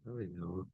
Legal.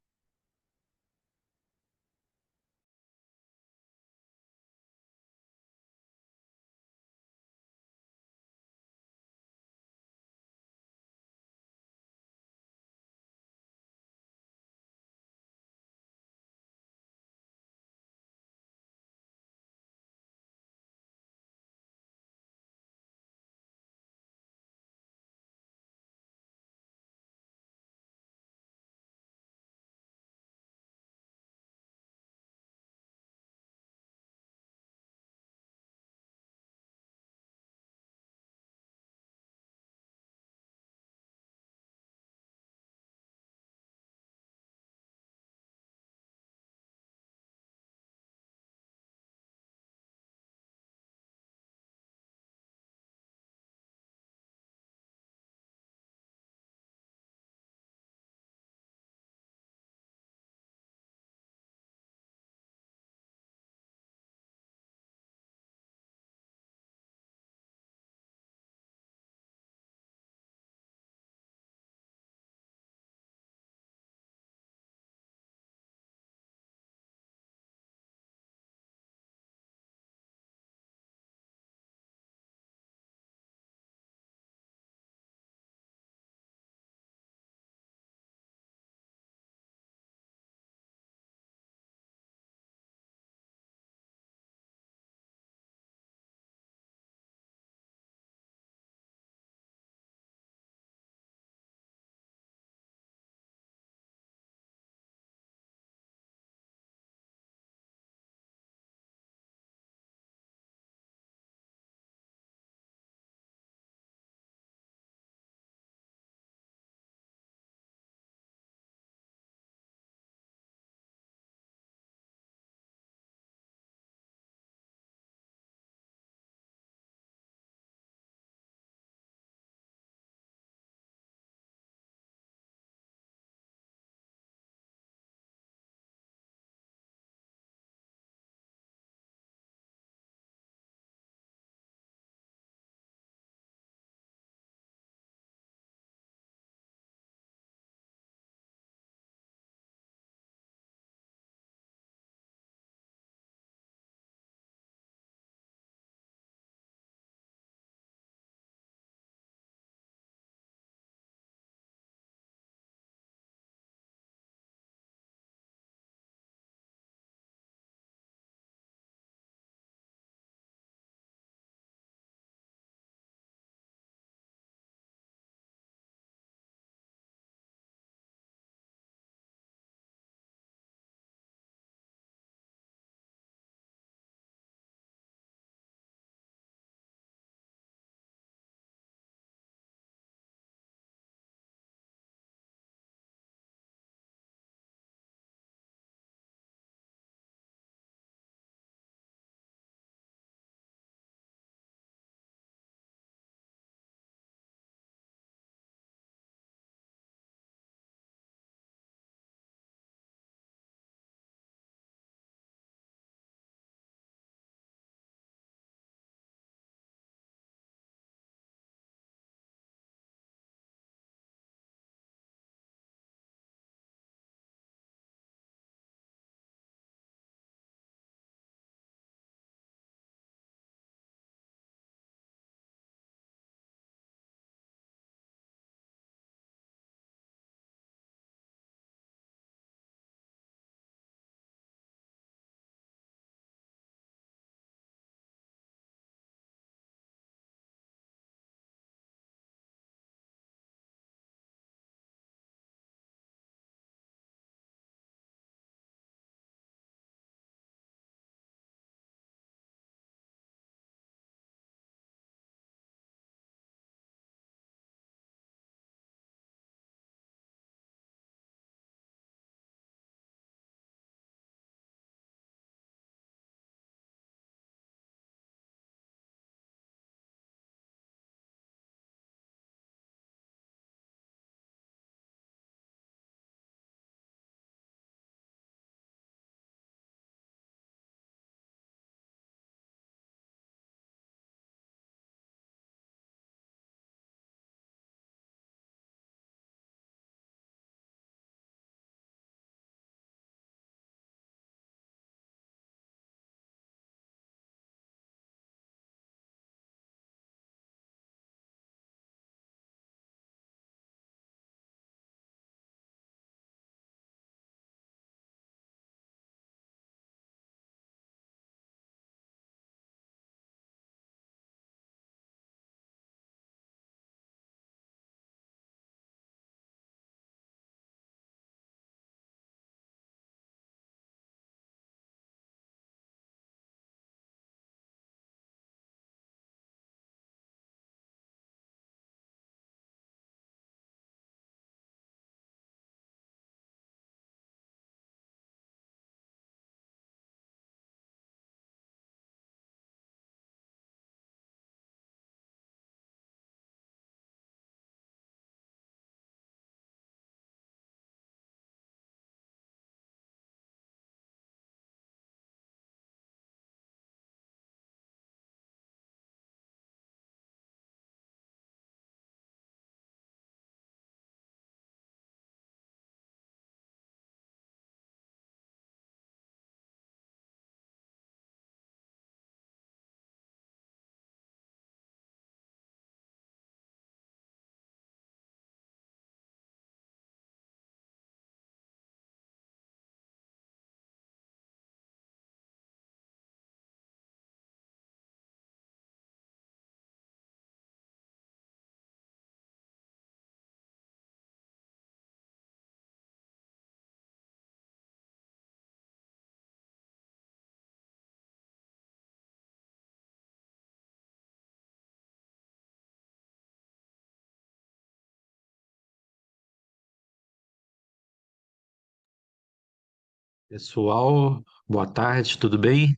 Pessoal, boa tarde, tudo bem?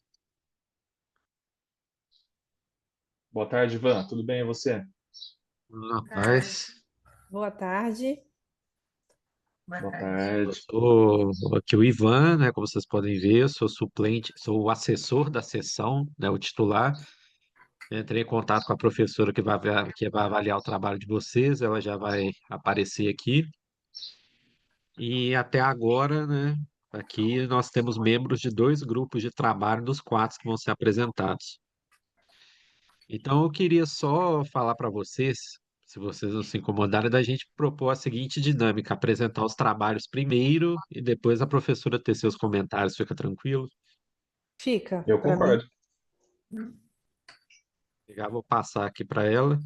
Boa tarde, Ivan. Tudo bem e você? Tudo na Ah, paz. boa tarde. Boa Boa tarde. Eu tarde. sou aqui o Ivan, né? Como vocês podem ver, eu sou suplente, sou o assessor da sessão, né? O titular. Entrei em contato com a professora que vai avaliar o trabalho de vocês, ela já vai aparecer aqui. E até agora, né? Aqui nós temos membros de dois grupos de trabalho dos quatro que vão ser apresentados. Então, eu queria só falar para vocês, se vocês não se incomodarem, da gente propor a seguinte dinâmica: apresentar os trabalhos primeiro e depois a professora ter seus comentários. Fica tranquilo? Fica Eu para mim. concordo. Já vou passar aqui para ela.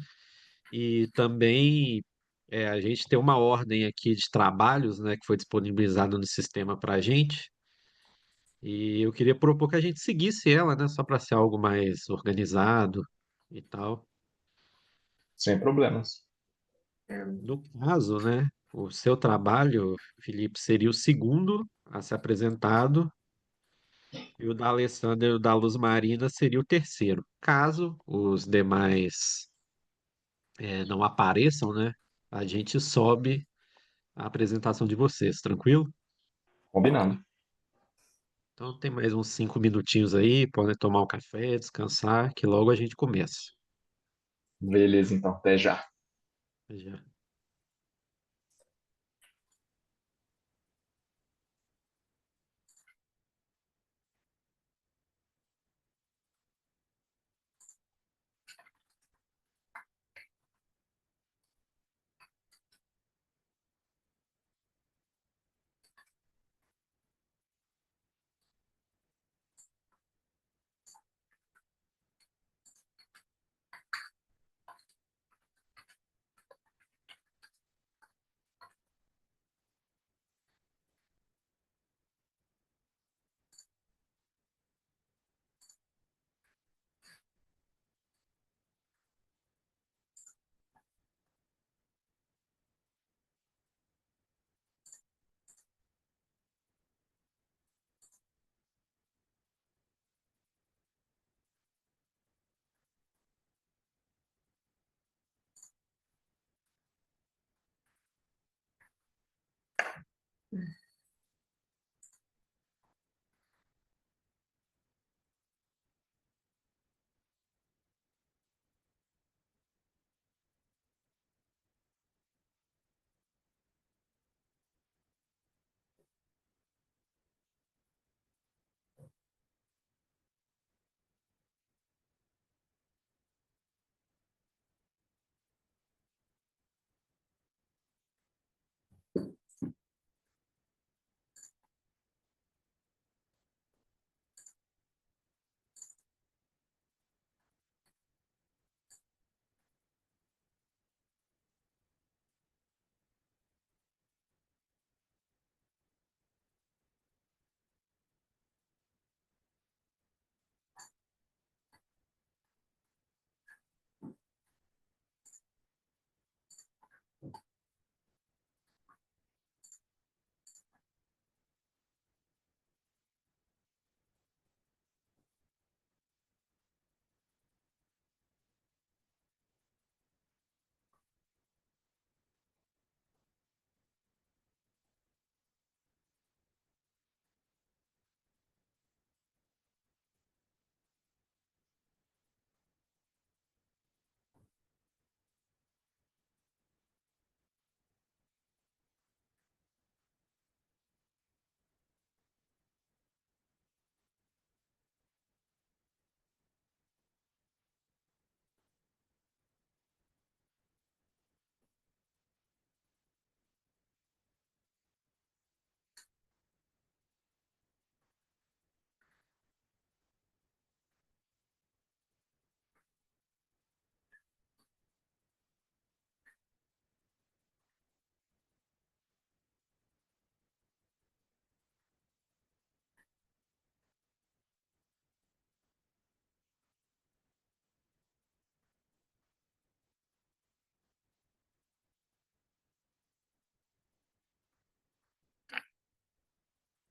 E também a gente tem uma ordem aqui de trabalhos, né, que foi disponibilizada no sistema para a gente. E eu queria propor que a gente seguisse ela, né, só para ser algo mais organizado e tal. Sem problemas. No caso, né, o seu trabalho, Felipe, seria o segundo a ser apresentado e o da Alessandra e o da Luz Marina seria o terceiro. Caso os demais não apareçam, né, a gente sobe a apresentação de vocês, tranquilo? Combinado. Então tem mais uns 5 minutinhos aí, podem tomar um café, descansar, que logo a gente começa. Beleza, então. Até já. Já.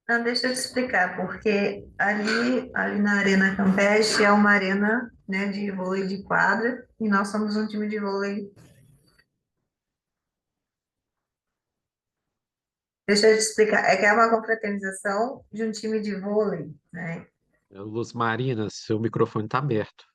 Não, deixa eu te explicar, porque ali na Arena Campestre é uma arena, né, de vôlei de quadra e nós somos um time de vôlei. Deixa eu te explicar, é que é uma confraternização de um time de vôlei, né? Luz Marina, seu microfone está aberto.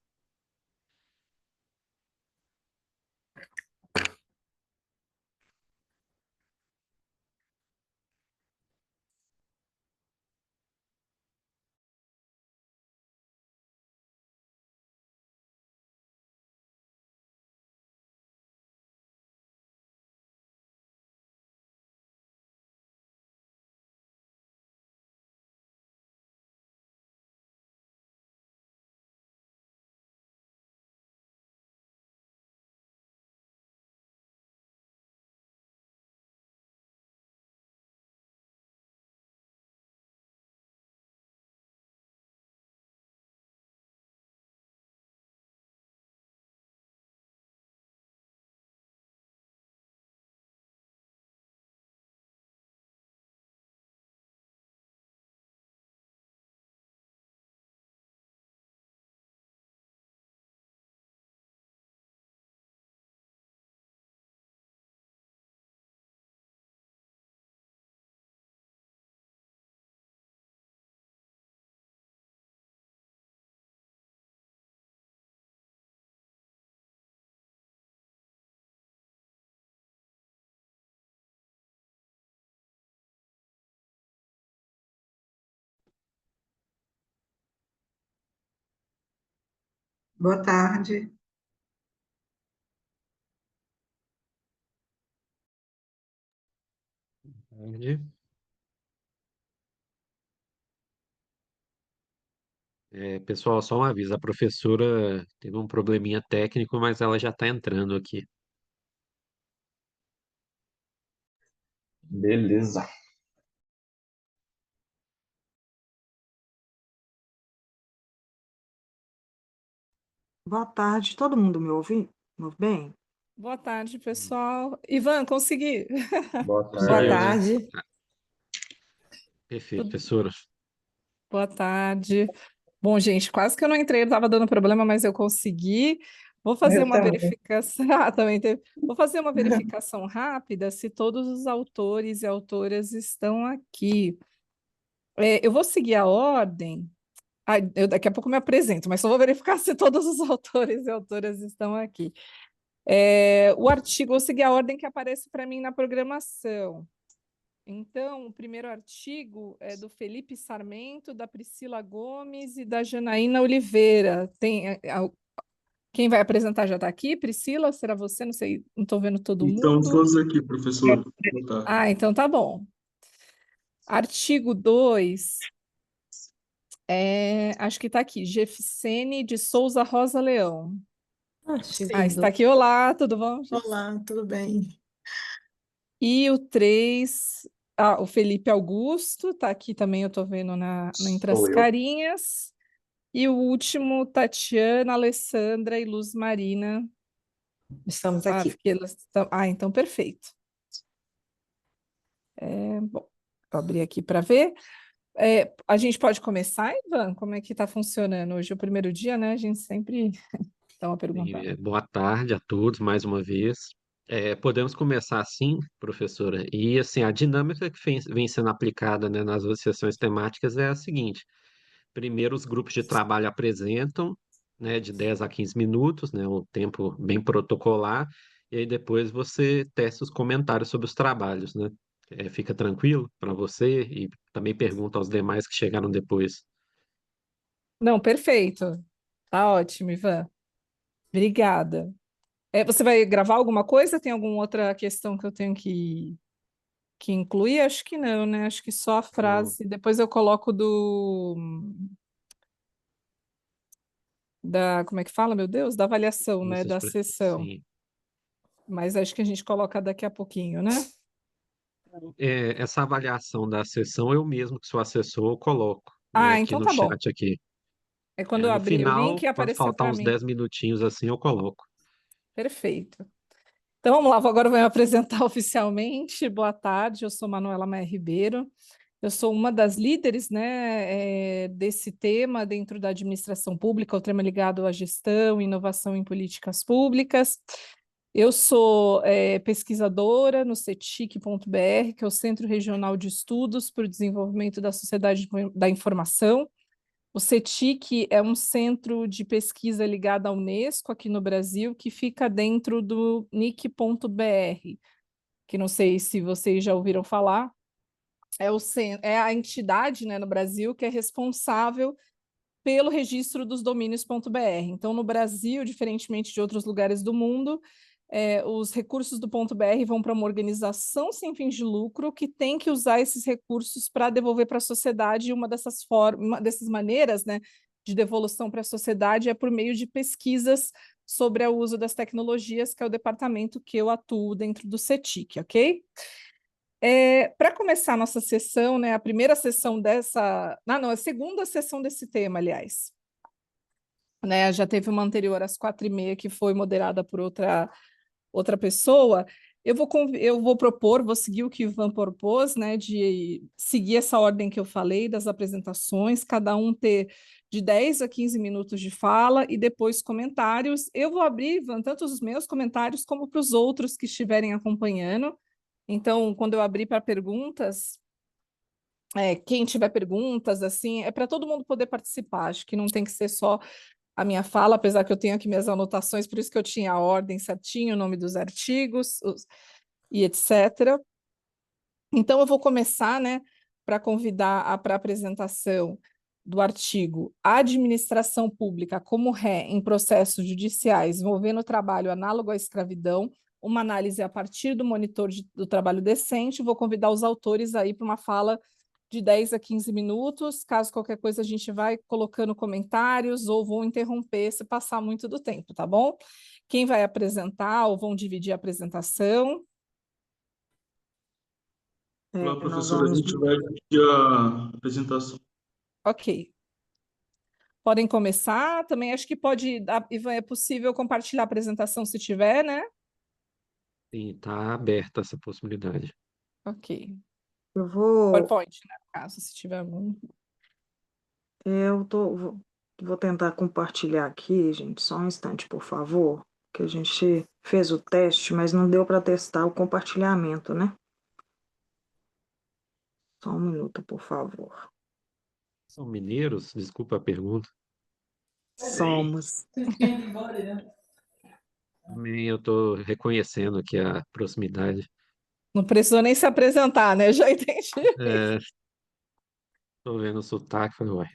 Boa tarde. Tarde. Pessoal, só um aviso, a professora teve um probleminha técnico, mas ela já está entrando aqui. Beleza. Boa tarde, todo mundo me ouve? Me ouve bem? Boa tarde, pessoal. Ivan, consegui. Boa Boa Conseguiu, né? tarde. tarde. Perfeito, Tudo- professora. Boa tarde. Bom, gente, quase que eu não entrei, estava dando problema, mas eu consegui. Vou fazer Eu uma também. verificação. Ah, também teve. Vou fazer uma verificação rápida se todos os autores e autoras estão aqui. Eu vou seguir a ordem. Ah, eu daqui a pouco me apresento, mas só vou verificar se todos os autores e autoras estão aqui. O artigo, vou seguir a ordem que aparece para mim na programação. Então, o primeiro artigo é do Felipe Sarmento, da Priscila Gomes e da Janaína Oliveira. Quem vai apresentar já está aqui? Priscila, será você? Não sei, não estou vendo todo Então, mundo. todos aqui, professor. Boa tarde. Ah, então tá bom. Artigo 2, acho que está aqui, Jeficene de Souza Rosa Leão. Ah, está aqui. Olá, tudo bom, gente? Olá, tudo bem? E o 3, o Felipe Augusto, está aqui também, eu estou vendo entre as Sou eu. carinhas. E o último, Tatiana, Alessandra e Luz Marina. Estamos aqui. Então perfeito. Bom, vou abrir aqui para ver. A gente pode começar, Ivan? Como é que está funcionando hoje? É o primeiro dia, né? A gente sempre dá uma perguntada. Boa tarde a todos mais uma vez. Podemos começar assim, professora. E assim, a dinâmica que vem sendo aplicada, né, nas outras sessões temáticas é a seguinte: primeiro, os grupos de trabalho apresentam, né, de 10 a 15 minutos, né, um tempo bem protocolar, e aí depois você testa os comentários sobre os trabalhos, né? Fica tranquilo para você e também pergunta aos demais que chegaram depois. Não, perfeito. Tá ótimo, Ivan. Obrigada. Você vai gravar alguma coisa? Tem alguma outra questão que eu tenho que incluir? Acho que não, né? Acho que só a Não, frase. Depois eu coloco como é que fala, meu Deus? Da avaliação, né? Da sessão. sim. Mas acho que a gente coloca daqui a pouquinho, né? Essa avaliação da sessão eu mesmo que sou assessor eu coloco, né, Ah, aqui então no tá bom. chat aqui. É quando eu No abrir o link final, e quando apareceu faltar para uns mim. 10 minutinhos assim, eu coloco. Perfeito. Então vamos lá, agora eu vou me apresentar oficialmente. Boa tarde, eu sou Manuela Maia Ribeiro. Eu sou uma das líderes, né, desse tema dentro da administração pública, o tema ligado à gestão e inovação em políticas públicas. Eu sou pesquisadora no CETIC.br, que é o Centro Regional de Estudos para o Desenvolvimento da Sociedade da Informação. O CETIC é um centro de pesquisa ligado à Unesco aqui no Brasil, que fica dentro do NIC.br, que não sei se vocês já ouviram falar. É a entidade, né, no Brasil que é responsável pelo registro dos domínios.br. Então, no Brasil, diferentemente de outros lugares do mundo, os recursos do .br vão para uma organização sem fins de lucro que tem que usar esses recursos para devolver para a sociedade. E uma dessas maneiras, né, de devolução para a sociedade é por meio de pesquisas sobre o uso das tecnologias, que é o departamento que eu atuo dentro do CETIC, ok? Para começar a nossa sessão, né, a primeira sessão dessa... não, a segunda sessão desse tema, aliás. Né, já teve uma anterior às 4h30, que foi moderada por outra pessoa. Eu vou propor, vou seguir o que o Ivan propôs, né, de seguir essa ordem que eu falei das apresentações, cada um ter de 10 a 15 minutos de fala e depois comentários. Eu vou abrir, Ivan, tanto os meus comentários como para os outros que estiverem acompanhando. Então, quando eu abrir para perguntas, quem tiver perguntas, assim, é para todo mundo poder participar. Acho que não tem que ser só a minha fala, apesar que eu tenho aqui minhas anotações, por isso que eu tinha a ordem certinho, o nome dos artigos e etc. Então, eu vou começar, né, para convidar para a apresentação do artigo Administração Pública como ré em processos judiciais envolvendo trabalho análogo à escravidão, uma análise a partir do monitor do trabalho decente. Vou convidar os autores aí para uma fala de 10 a 15 minutos. Caso qualquer coisa, a gente vai colocando comentários ou vou interromper se passar muito do tempo, tá bom? Quem vai apresentar ou vão dividir a apresentação? Olá, Nós professora, a vamos... gente vai dividir a apresentação. Ok. Podem começar. Também acho que Ivan, é possível compartilhar a apresentação se tiver, né? Sim, está aberta essa possibilidade. Ok. Eu vou... PowerPoint, né? No caso, se tiver algum. Vou tentar compartilhar aqui, gente, só um instante, por favor, que a gente fez o teste, mas não deu para testar o compartilhamento, né? Só um minuto, por favor. São mineiros? Desculpa a pergunta. Somos. Também eu estou reconhecendo aqui a proximidade. Não precisou nem se apresentar, né? Já entendi. Estou vendo o sotaque, falei, ué.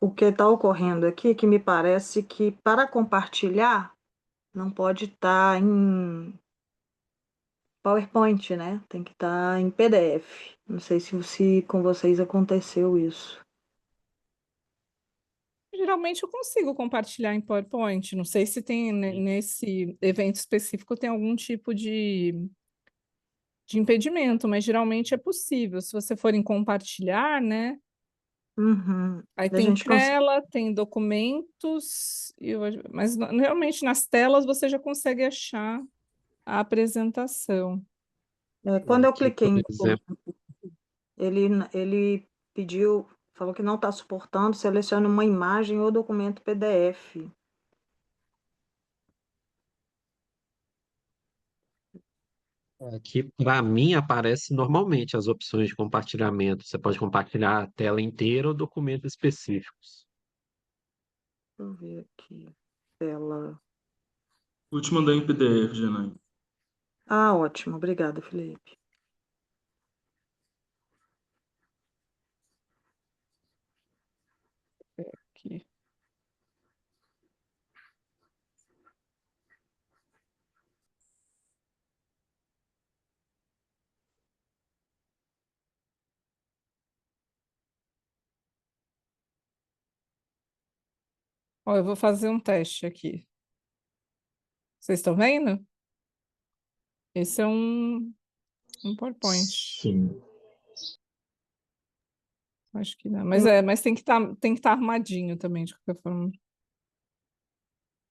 O que está ocorrendo aqui, que me parece que para compartilhar não pode estar em PowerPoint, né? Tem que estar em PDF. Não sei se com vocês aconteceu isso. Geralmente eu consigo compartilhar em PowerPoint. Não sei se tem nesse evento específico tem algum tipo de impedimento, mas geralmente é possível. Se você for em compartilhar, né? Uhum. Aí A tem gente consegue. tela, tem documentos, mas realmente nas telas você já consegue achar a apresentação. Quando eu Aqui, cliquei por em exemplo, ele pediu, falou que não está suportando, selecione uma imagem ou documento PDF. aqui para mim aparece normalmente as opções de compartilhamento. Você pode compartilhar a tela inteira ou documentos específicos. Deixa eu ver aqui. Tela. Vou te mandar em PDF, Janaína. Ah, ótimo. Obrigada, Felipe. Aqui. Ó, eu vou fazer um teste aqui. Vocês estão vendo? Esse é um PowerPoint. Sim. Acho que não. Mas tem que estar armadinho também, de qualquer forma.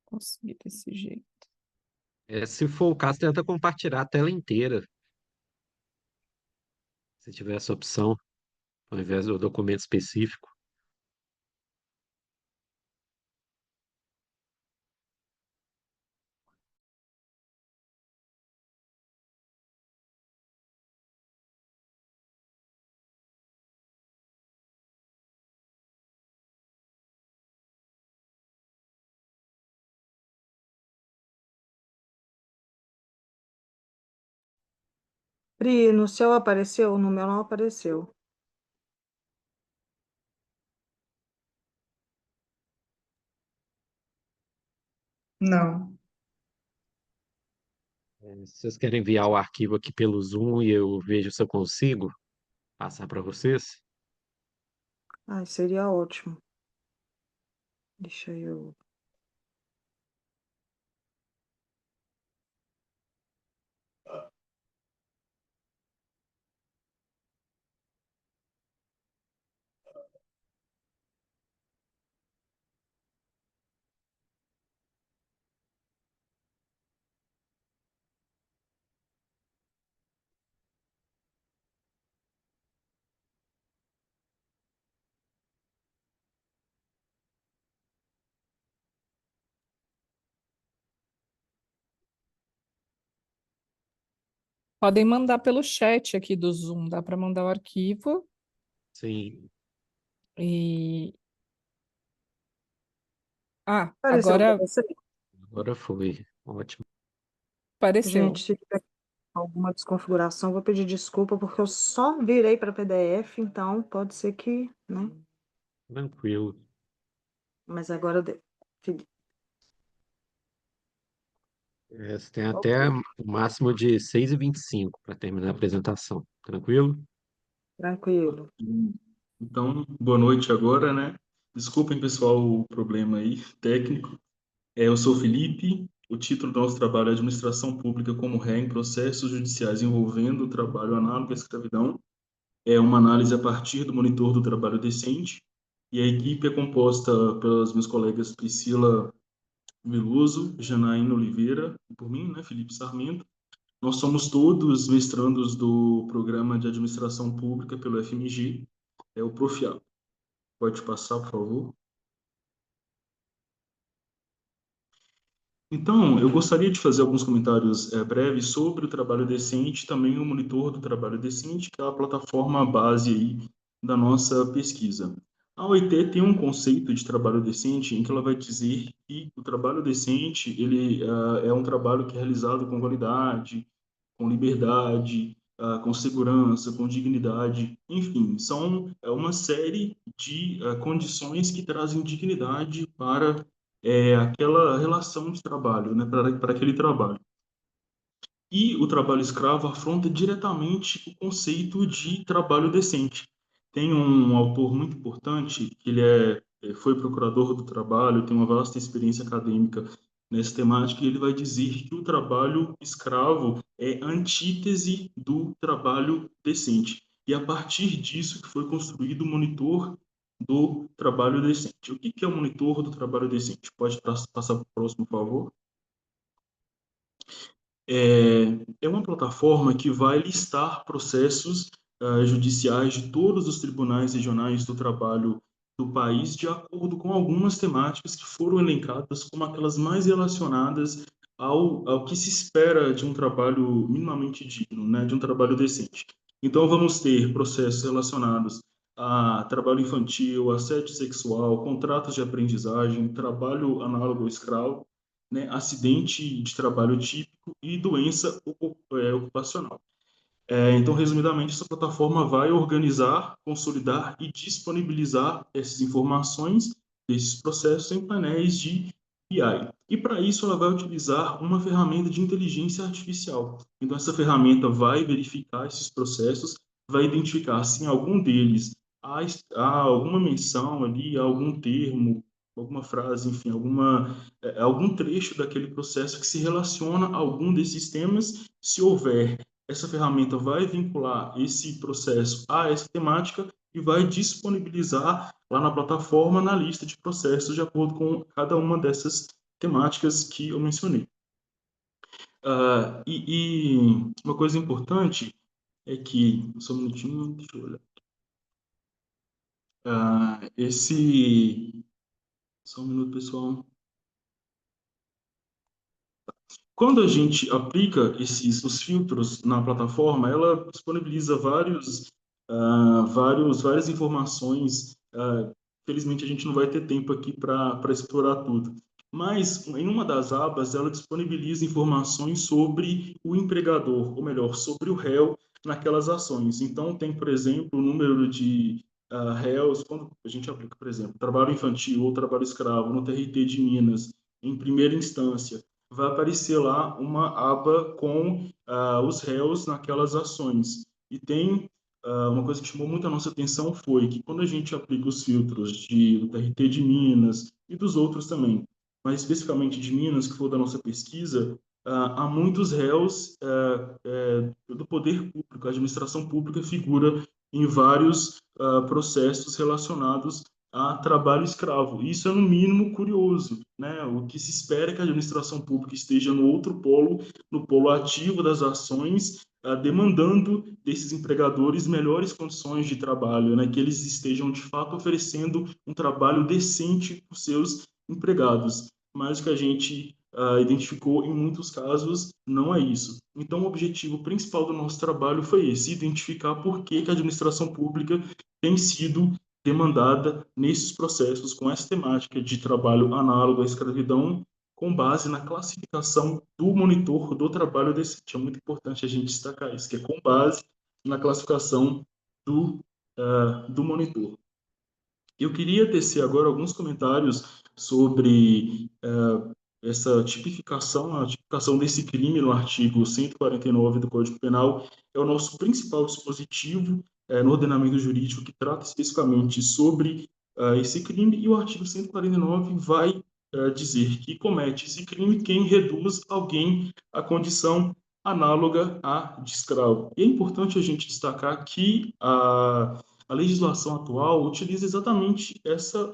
Conseguir desse jeito. Se for o caso, tenta compartilhar a tela inteira, se tiver essa opção, ao invés do documento específico. Pri, no seu apareceu? No meu não apareceu. Não. Se vocês querem enviar o arquivo aqui pelo Zoom e eu vejo se eu consigo passar para vocês. Ai, seria ótimo. Deixa eu. Podem mandar pelo chat aqui do Zoom, dá para mandar o arquivo Sim, e Apareceu para agora você? agora foi. Ótimo. apareceu. Gente, se tiver alguma desconfiguração, vou pedir desculpa, porque eu só virei para PDF, então pode ser que, né? Tranquilo. Mas agora deu. Você tem até Ok, o máximo de 6h25 para terminar a apresentação. Tranquilo? tranquilo. Então, boa noite agora, né? Desculpem, pessoal, o problema aí técnico. Eu sou o Felipe. O título do nosso trabalho é Administração Pública como Ré em Processos Judiciais envolvendo o trabalho análogo à escravidão. É uma análise a partir do monitor do trabalho decente. E a equipe é composta pelas meus colegas Priscila Veloso, Janaína Oliveira, e por mim, né, Felipe Sarmento. Nós somos todos mestrandos do Programa de Administração Pública pelo FMG, é o Profiab. Pode passar, por favor. Então, eu gostaria de fazer alguns comentários breves sobre o Trabalho Decente, e também o Monitor do Trabalho Decente, que é a plataforma base aí da nossa pesquisa. A OIT tem um conceito de trabalho decente em que ela vai dizer que o trabalho decente ele é um trabalho que é realizado com qualidade, com liberdade, com segurança, com dignidade, enfim, são uma série de condições que trazem dignidade para aquela relação de trabalho, né, para aquele trabalho. E o trabalho escravo afronta diretamente o conceito de trabalho decente. Tem um autor muito importante, que foi procurador do trabalho, tem uma vasta experiência acadêmica nessa temática, e ele vai dizer que o trabalho escravo é antítese do trabalho decente. E a partir disso que foi construído o monitor do trabalho decente. O que é o monitor do trabalho decente? Pode passar para o próximo, por favor? É uma plataforma que vai listar processos judiciais de todos os tribunais regionais do trabalho do país, de acordo com algumas temáticas que foram elencadas como aquelas mais relacionadas ao que se espera de um trabalho minimamente digno, né, de um trabalho decente. Então, vamos ter processos relacionados a trabalho infantil, assédio sexual, contratos de aprendizagem, trabalho análogo ao escravo, né, acidente de trabalho típico e doença ocupacional. Então, resumidamente, essa plataforma vai organizar, consolidar e disponibilizar essas informações desses processos em painéis de BI. E, para isso, ela vai utilizar uma ferramenta de inteligência artificial. Então, essa ferramenta vai verificar esses processos, vai identificar se em algum deles há alguma menção ali, algum termo alguma frase, enfim, algum trecho daquele processo que se relaciona a algum desses temas. Se houver, essa ferramenta vai vincular esse processo a essa temática e vai disponibilizar lá na plataforma, na lista de processos, de acordo com cada uma dessas temáticas que eu mencionei. E uma coisa importante é que, só um minutinho, deixa eu olhar. Só um minuto, pessoal. Quando a gente aplica os filtros na plataforma, ela disponibiliza várias informações. Felizmente, a gente não vai ter tempo aqui para explorar tudo. Mas, em uma das abas, ela disponibiliza informações sobre o empregador, ou melhor, sobre o réu naquelas ações. Então, tem, por exemplo, o número de réus, quando a gente aplica, por exemplo, trabalho infantil ou trabalho escravo no TRT de Minas, em primeira instância, vai aparecer lá uma aba com os réus naquelas ações. E tem uma coisa que chamou muito a nossa atenção foi que quando a gente aplica os filtros do TRT de Minas e dos outros também, mas especificamente de Minas, que foi da nossa pesquisa, há muitos réus do poder público, a administração pública figura em vários processos relacionados a trabalho escravo. Isso é, no mínimo, curioso, né? O que se espera é que a administração pública esteja no outro polo, no polo ativo das ações, demandando desses empregadores melhores condições de trabalho, né? Que eles estejam, de fato, oferecendo um trabalho decente para os seus empregados. Mas o que a gente identificou em muitos casos não é isso. Então, o objetivo principal do nosso trabalho foi esse: identificar por que a administração pública tem sido demandada nesses processos com essa temática de trabalho análogo à escravidão, com base na classificação do monitor do trabalho decente. É muito importante a gente destacar isso, que é com base na classificação do monitor. Eu queria tecer agora alguns comentários sobre essa tipificação, a tipificação desse crime no artigo 149 do Código Penal. É o nosso principal dispositivo no ordenamento jurídico que trata especificamente sobre esse crime, e o artigo 149 vai dizer que comete esse crime quem reduz alguém à condição análoga à de escravo. E é importante a gente destacar que a legislação atual utiliza exatamente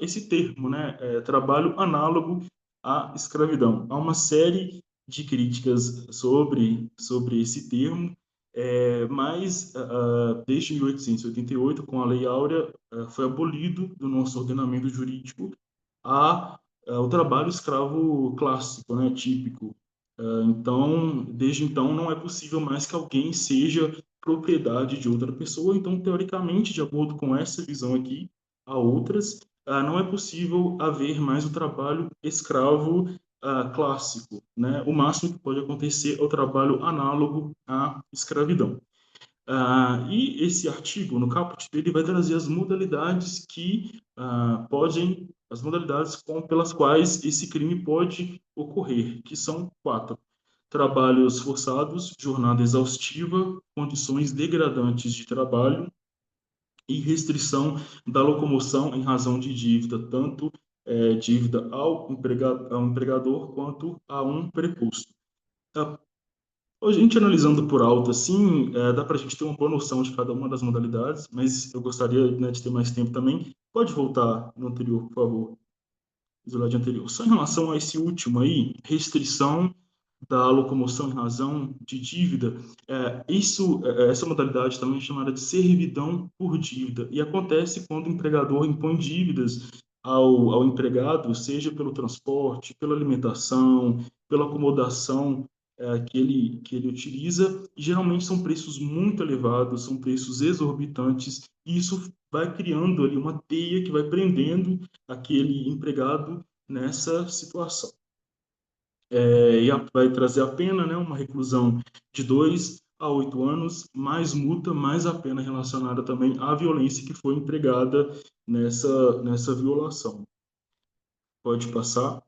esse termo, né? Trabalho análogo à escravidão. Há uma série de críticas sobre esse termo, mas desde 1888, com a Lei Áurea, foi abolido do nosso ordenamento jurídico o trabalho escravo clássico, né? Típico. Então, desde então, não é possível mais que alguém seja propriedade de outra pessoa. Então, teoricamente, de acordo com essa visão aqui, há outras, não é possível haver mais o trabalho escravo clássico, né? O máximo que pode acontecer é o trabalho análogo à escravidão. E esse artigo, no caput dele, vai trazer as modalidades pelas quais esse crime pode ocorrer, que são 4: trabalhos forçados, jornada exaustiva, condições degradantes de trabalho e restrição da locomoção em razão de dívida, tanto dívida ao empregador quanto a um preposto. A gente analisando por alto, assim, dá para a gente ter uma boa noção de cada uma das modalidades, mas eu gostaria, né, de ter mais tempo também. Pode voltar no anterior, por favor, slide anterior. Só em relação a esse último aí, restrição da locomoção em razão de dívida, essa modalidade também é chamada de servidão por dívida, e acontece quando o empregador impõe dívidas ao empregado, seja pelo transporte, pela alimentação, pela acomodação que ele utiliza, e geralmente são preços muito elevados, são preços exorbitantes, e isso vai criando ali uma teia que vai prendendo aquele empregado nessa situação. E vai trazer a pena, né, uma reclusão de 2 a 8 anos, mais multa, mais a pena relacionada também à violência que foi empregada nessa violação. Pode passar.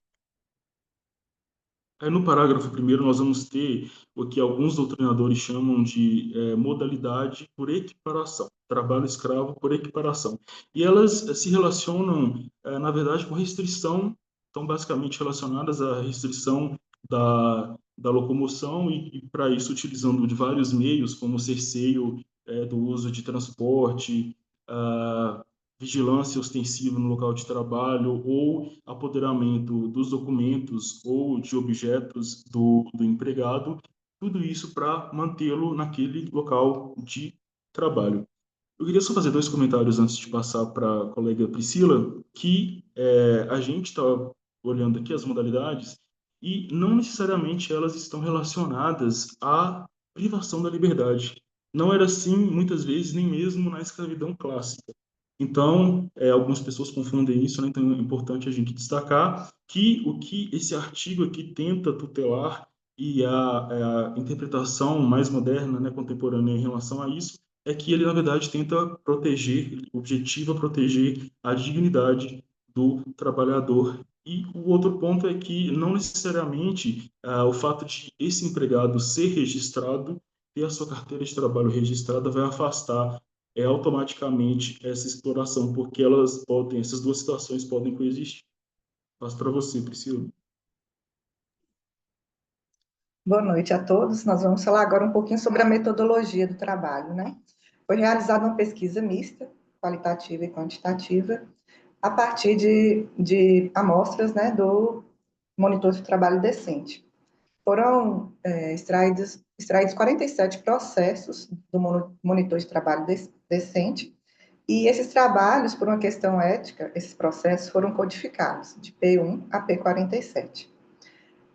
No parágrafo primeiro, nós vamos ter o que alguns doutrinadores chamam de modalidade por equiparação, trabalho escravo por equiparação. E elas se relacionam, na verdade, com restrição, estão basicamente relacionadas à restrição da locomoção e para isso, utilizando de vários meios, como o cerceio do uso de transporte, vigilância ostensiva no local de trabalho ou apoderamento dos documentos ou de objetos do empregado, tudo isso para mantê-lo naquele local de trabalho. Eu queria só fazer dois comentários antes de passar para a colega Priscila, que a gente está olhando aqui as modalidades e não necessariamente elas estão relacionadas à privação da liberdade. Não era assim, muitas vezes, nem mesmo na escravidão clássica. Então, algumas pessoas confundem isso, né? Então é importante a gente destacar que o que esse artigo aqui tenta tutelar e a interpretação mais moderna, né, contemporânea em relação a isso, é que ele, na verdade, tenta proteger, objetiva proteger a dignidade do trabalhador. E o outro ponto é que não necessariamente o fato de esse empregado ser registrado, ter a sua carteira de trabalho registrada, vai afastar automaticamente essa exploração, porque essas duas situações podem coexistir. Passo para você, Priscila. Boa noite a todos. Nós vamos falar agora um pouquinho sobre a metodologia do trabalho, né? Foi realizada uma pesquisa mista, qualitativa e quantitativa, a partir de amostras, né, do monitor de trabalho decente. Foram extraídos 47 processos do monitor de trabalho decente, e esses trabalhos, por uma questão ética, esses processos foram codificados, de P1 a P47.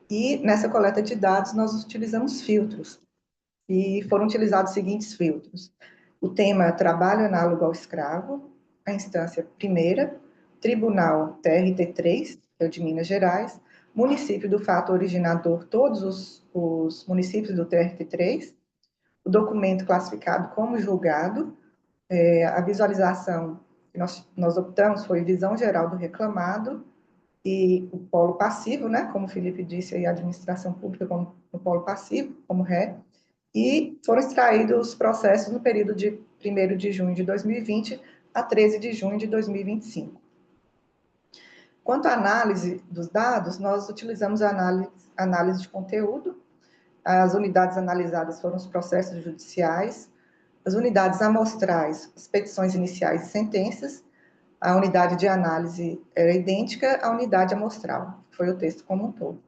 E nessa coleta de dados, nós utilizamos filtros, e foram utilizados os seguintes filtros. O tema trabalho análogo ao escravo, a instância primeira, Tribunal TRT3, que é o de Minas Gerais, município do fato originador, todos os municípios do TRT3, o documento classificado como julgado, a visualização que nós optamos foi visão geral do reclamado, e o polo passivo, né, como o Felipe disse, aí, a administração pública como no polo passivo, como ré, e foram extraídos os processos no período de 1º de junho de 2020 a 13 de junho de 2025. Quanto à análise dos dados, nós utilizamos a análise de conteúdo, as unidades analisadas foram os processos judiciais, as unidades amostrais, as petições iniciais e sentenças, a unidade de análise era idêntica à unidade amostral, que foi o texto como um todo.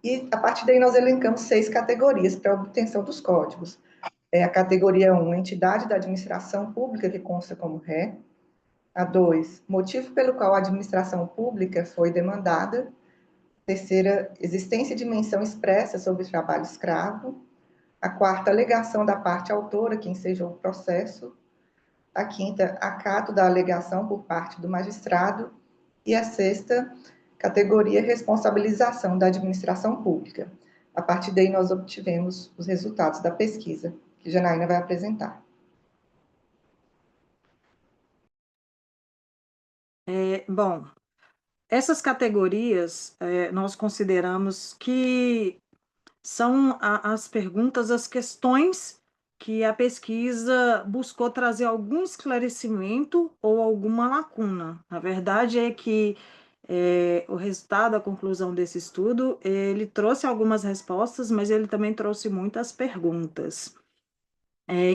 E, a partir daí, nós elencamos 6 categorias para a obtenção dos códigos. A categoria 1, entidade da administração pública, que consta como ré. A 2, motivo pelo qual a administração pública foi demandada. Terceira, existência de menção expressa sobre trabalho escravo. A 4ª, alegação da parte autora, que ensejou o processo. A 5ª, acato da alegação por parte do magistrado. E a 6ª, categoria responsabilização da administração pública. A partir daí, nós obtivemos os resultados da pesquisa, que Janaína vai apresentar. Bom, essas categorias nós consideramos que são as perguntas, as questões que a pesquisa buscou trazer algum esclarecimento ou alguma lacuna. A verdade é que o resultado, a conclusão desse estudo, ele trouxe algumas respostas, mas ele também trouxe muitas perguntas.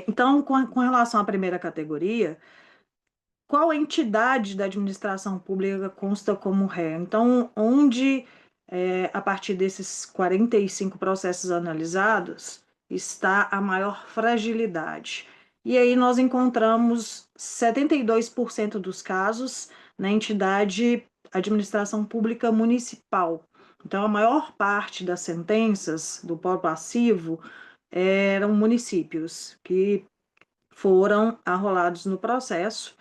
Então, com relação à primeira categoria, qual entidade da administração pública consta como ré? Então, onde, a partir desses 45 processos analisados, está a maior fragilidade? E aí nós encontramos 72% dos casos na entidade administração pública municipal. Então, a maior parte das sentenças do polo passivo eram municípios que foram arrolados no processo,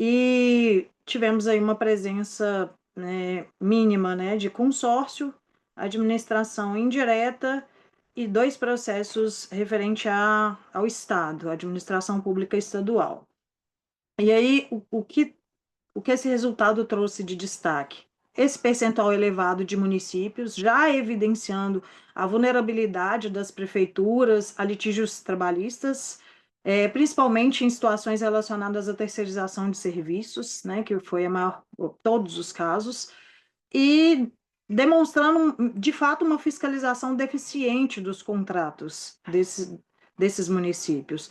e tivemos aí uma presença, né, mínima, né, de consórcio, administração indireta e 2 processos referente ao Estado, administração pública estadual. E aí, o que esse resultado trouxe de destaque? esse percentual elevado de municípios, já evidenciando a vulnerabilidade das prefeituras a litígios trabalhistas, principalmente em situações relacionadas à terceirização de serviços, né, que foi todos os casos, e demonstrando, de fato, uma fiscalização deficiente dos contratos desses municípios.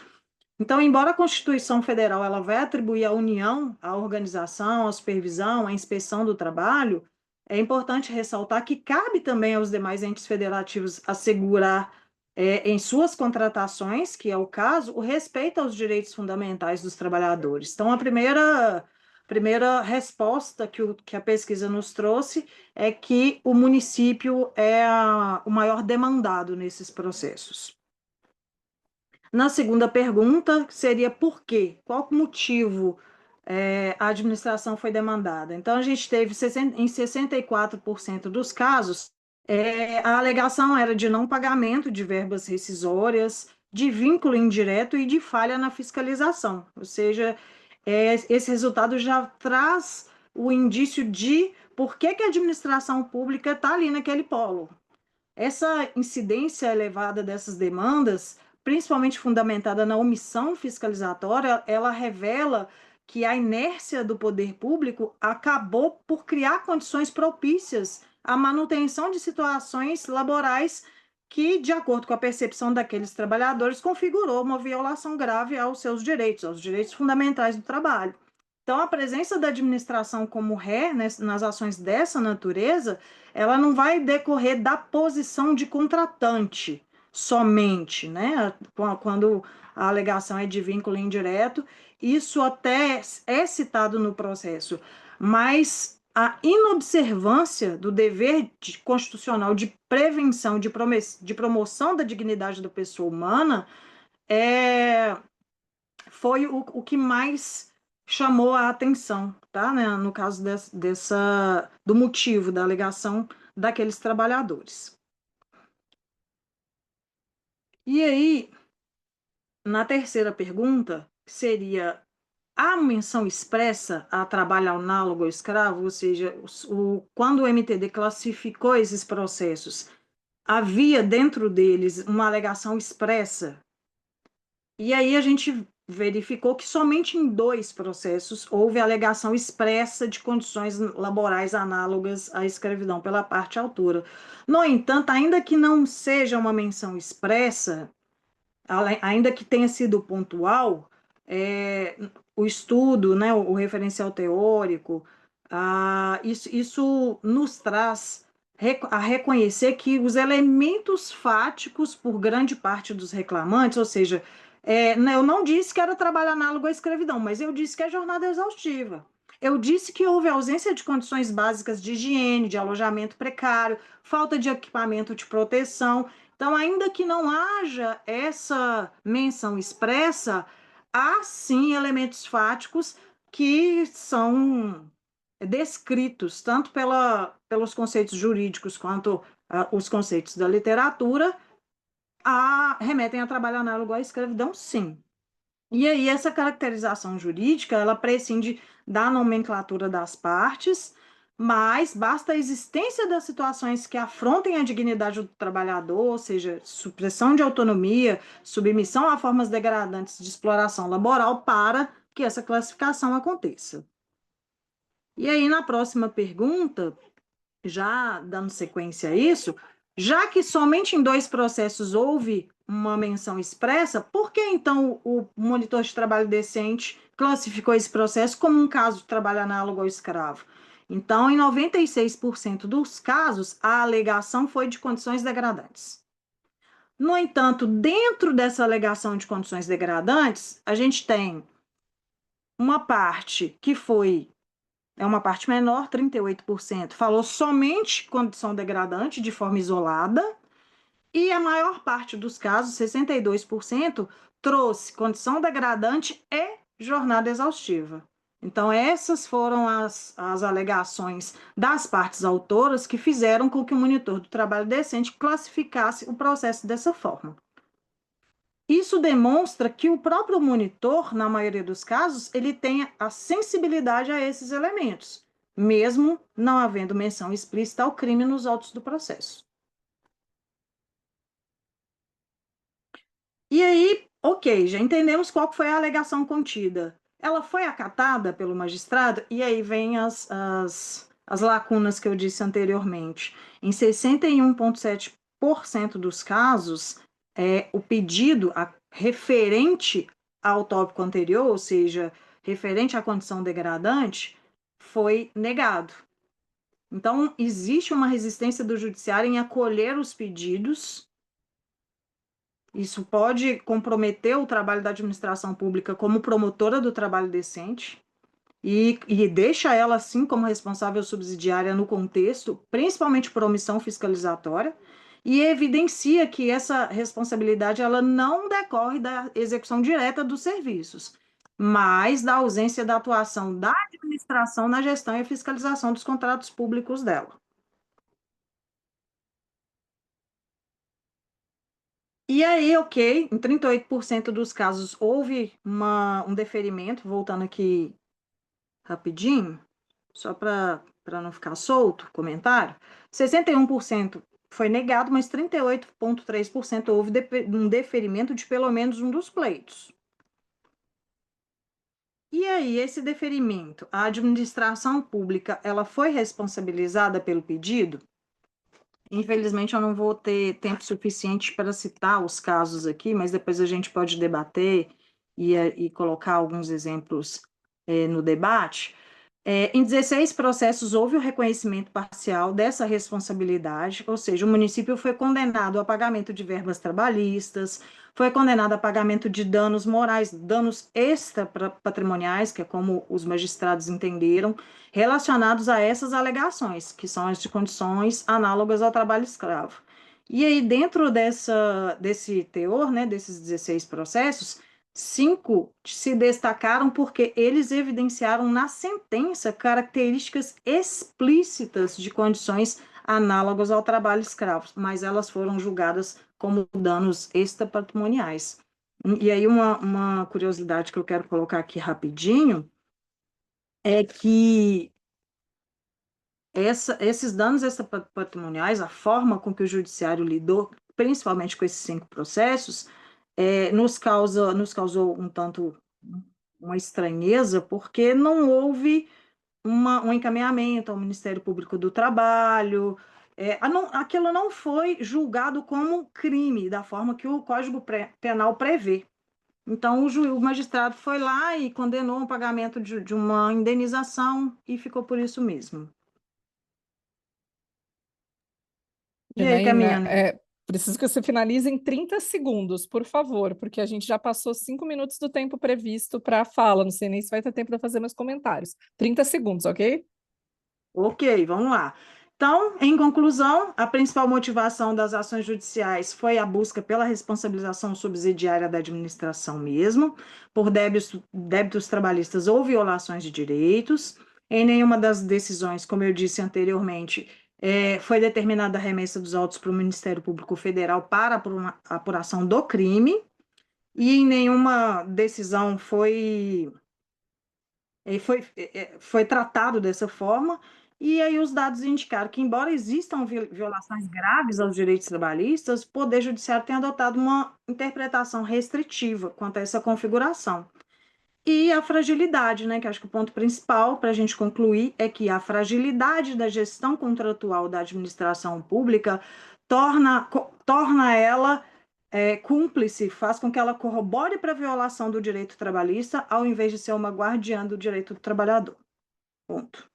Então, embora a Constituição Federal ela vai atribuir à União a organização, a supervisão, a inspeção do trabalho, é importante ressaltar que cabe também aos demais entes federativos assegurar em suas contratações, que é o caso, o respeito aos direitos fundamentais dos trabalhadores. Então, a primeira resposta que a pesquisa nos trouxe é que o município é o maior demandado nesses processos. Na segunda pergunta, seria por quê? Qual motivo a administração foi demandada? Então, a gente teve em 64% dos casos, a alegação era de não pagamento de verbas rescisórias, de vínculo indireto e de falha na fiscalização. Ou seja, esse resultado já traz o indício de por que a administração pública está ali naquele polo. Essa incidência elevada dessas demandas, principalmente fundamentada na omissão fiscalizatória, ela revela que a inércia do poder público acabou por criar condições propícias à manutenção de situações laborais que, de acordo com a percepção daqueles trabalhadores, configurou uma violação grave aos seus direitos, aos direitos fundamentais do trabalho. Então, a presença da administração como ré nas ações dessa natureza, ela não vai decorrer da posição de contratante somente, né? Quando a alegação é de vínculo indireto, isso até é citado no processo, mas a inobservância do dever constitucional de prevenção, de promoção da dignidade da pessoa humana, foi o que mais chamou a atenção, tá? Né? No caso do motivo da alegação daqueles trabalhadores. E aí, na terceira pergunta, seria a menção expressa a trabalho análogo ao escravo, ou seja, quando o MTD classificou esses processos, havia dentro deles uma alegação expressa. E aí a gente verificou que somente em 2 processos houve alegação expressa de condições laborais análogas à escravidão pela parte autora. No entanto, ainda que não seja uma menção expressa, ainda que tenha sido pontual, o estudo, né, o referencial teórico, isso nos traz a reconhecer que os elementos fáticos por grande parte dos reclamantes, ou seja, eu não disse que era trabalho análogo à escravidão, mas eu disse que é jornada exaustiva. Eu disse que houve ausência de condições básicas de higiene, de alojamento precário, falta de equipamento de proteção. Então, ainda que não haja essa menção expressa, há sim elementos fáticos que são descritos tanto pelos conceitos jurídicos quanto os conceitos da literatura, remetem a trabalho análogo à escravidão, sim. E aí, essa caracterização jurídica, ela prescinde da nomenclatura das partes, mas basta a existência das situações que afrontem a dignidade do trabalhador, ou seja, supressão de autonomia, submissão a formas degradantes de exploração laboral, para que essa classificação aconteça. E aí, na próxima pergunta, já dando sequência a isso, já que somente em 2 processos houve uma menção expressa, por que então o monitor de trabalho decente classificou esse processo como um caso de trabalho análogo ao escravo? Então, em 96% dos casos, a alegação foi de condições degradantes. No entanto, dentro dessa alegação de condições degradantes, a gente tem uma parte que foi uma parte menor, 38%, falou somente condição degradante de forma isolada, e a maior parte dos casos, 62%, trouxe condição degradante e jornada exaustiva. Então, essas foram as alegações das partes autoras que fizeram com que o monitor do trabalho decente classificasse o processo dessa forma. Isso demonstra que o próprio monitor, na maioria dos casos, ele tem a sensibilidade a esses elementos. mesmo não havendo menção explícita ao crime nos autos do processo. E aí, ok, já entendemos qual foi a alegação contida. Ela foi acatada pelo magistrado, e aí vem as lacunas que eu disse anteriormente. Em 61,7% dos casos, o pedido referente ao tópico anterior, ou seja, referente à condição degradante, foi negado. Então, existe uma resistência do judiciário em acolher os pedidos. Isso pode comprometer o trabalho da administração pública como promotora do trabalho decente e deixa ela, assim, como responsável subsidiária no contexto, principalmente por omissão fiscalizatória, e evidencia que essa responsabilidade ela não decorre da execução direta dos serviços, mas da ausência da atuação da administração na gestão e fiscalização dos contratos públicos dela. E aí, ok, em 38% dos casos houve um deferimento, voltando aqui rapidinho, só para não ficar solto o comentário, 61% foi negado, mas 38,3% houve um deferimento de pelo menos um dos pleitos. E aí, esse deferimento, a administração pública, ela foi responsabilizada pelo pedido? Infelizmente, eu não vou ter tempo suficiente para citar os casos aqui, mas depois a gente pode debater e colocar alguns exemplos no debate. Em 16 processos, houve o reconhecimento parcial dessa responsabilidade, ou seja, o município foi condenado a pagamento de verbas trabalhistas, foi condenado a pagamento de danos morais, danos extrapatrimoniais, que é como os magistrados entenderam, relacionados a essas alegações, que são as de condições análogas ao trabalho escravo. E aí, dentro desse teor, né, desses 16 processos, 5 se destacaram porque eles evidenciaram na sentença características explícitas de condições análogas ao trabalho escravo, mas elas foram julgadas como danos extrapatrimoniais. E aí uma curiosidade que eu quero colocar aqui rapidinho é que esses danos extrapatrimoniais, a forma com que o judiciário lidou, principalmente com esses 5 processos, nos causou um tanto uma estranheza, porque não houve um encaminhamento ao Ministério Público do Trabalho, aquilo não foi julgado como crime, da forma que o Código Penal prevê. Então, o magistrado foi lá e condenou o pagamento de uma indenização e ficou por isso mesmo. E aí, Janaína, Caminha? preciso que você finalize em 30 segundos, por favor, porque a gente já passou 5 minutos do tempo previsto para a fala. Não sei nem se vai ter tempo de fazer meus comentários. 30 segundos, ok? Ok, vamos lá. Então, em conclusão, a principal motivação das ações judiciais foi a busca pela responsabilização subsidiária da administração mesmo, por débitos trabalhistas ou violações de direitos. Em nenhuma das decisões, como eu disse anteriormente, foi determinada a remessa dos autos para o Ministério Público Federal para a apuração do crime, e em nenhuma decisão foi tratado dessa forma, e aí os dados indicaram que, embora existam violações graves aos direitos trabalhistas, o Poder Judiciário tem adotado uma interpretação restritiva quanto a essa configuração. E a fragilidade, né, que acho que o ponto principal para a gente concluir é que a fragilidade da gestão contratual da administração pública torna ela cúmplice, faz com que ela corrobore para a violação do direito trabalhista, ao invés de ser uma guardiã do direito do trabalhador. Ponto.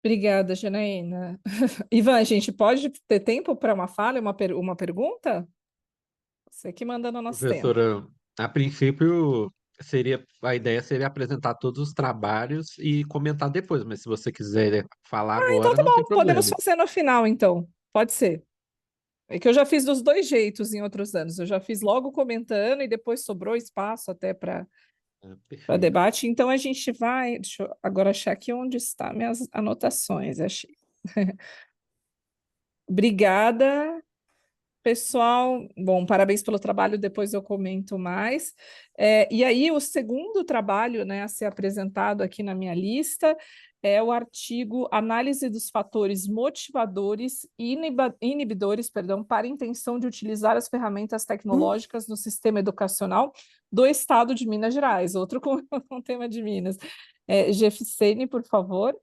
Obrigada, Janaína. Ivan, a gente pode ter tempo para uma fala e uma pergunta? Você que manda no nosso tempo. Professora, a princípio a ideia seria apresentar todos os trabalhos e comentar depois, mas se você quiser falar Então agora, tá não tem bom, podemos problema. fazer no final, então. Pode ser. É que eu já fiz dos dois jeitos em outros anos. Eu já fiz logo comentando e depois sobrou espaço até para Perfeito. debate. Então a gente vai. Deixa eu agora achar aqui onde está minhas anotações. Achei. Obrigada. Pessoal, bom, parabéns pelo trabalho, depois eu comento mais. E aí, o segundo trabalho, né, a ser apresentado aqui na minha lista é o artigo Análise dos fatores motivadores e inibidores, perdão, para a intenção de utilizar as ferramentas tecnológicas no sistema educacional do Estado de Minas Gerais, outro com tema de Minas. Jefficene, por favor,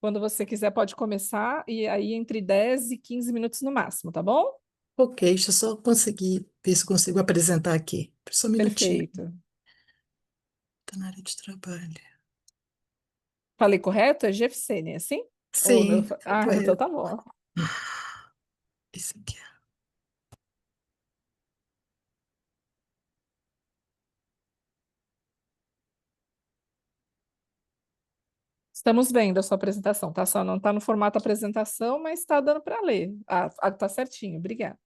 quando você quiser pode começar, e aí entre 10 e 15 minutos no máximo, tá bom? Ok, deixa eu só conseguir ver se consigo apresentar aqui. Só um minutinho. Perfeito. Está na área de trabalho. Falei correto? É Jefferson, assim? Ou Sim, então correto. tá bom. Esse aqui. Estamos vendo a sua apresentação, tá? Só não está no formato apresentação, mas está dando para ler. Tá certinho, obrigada.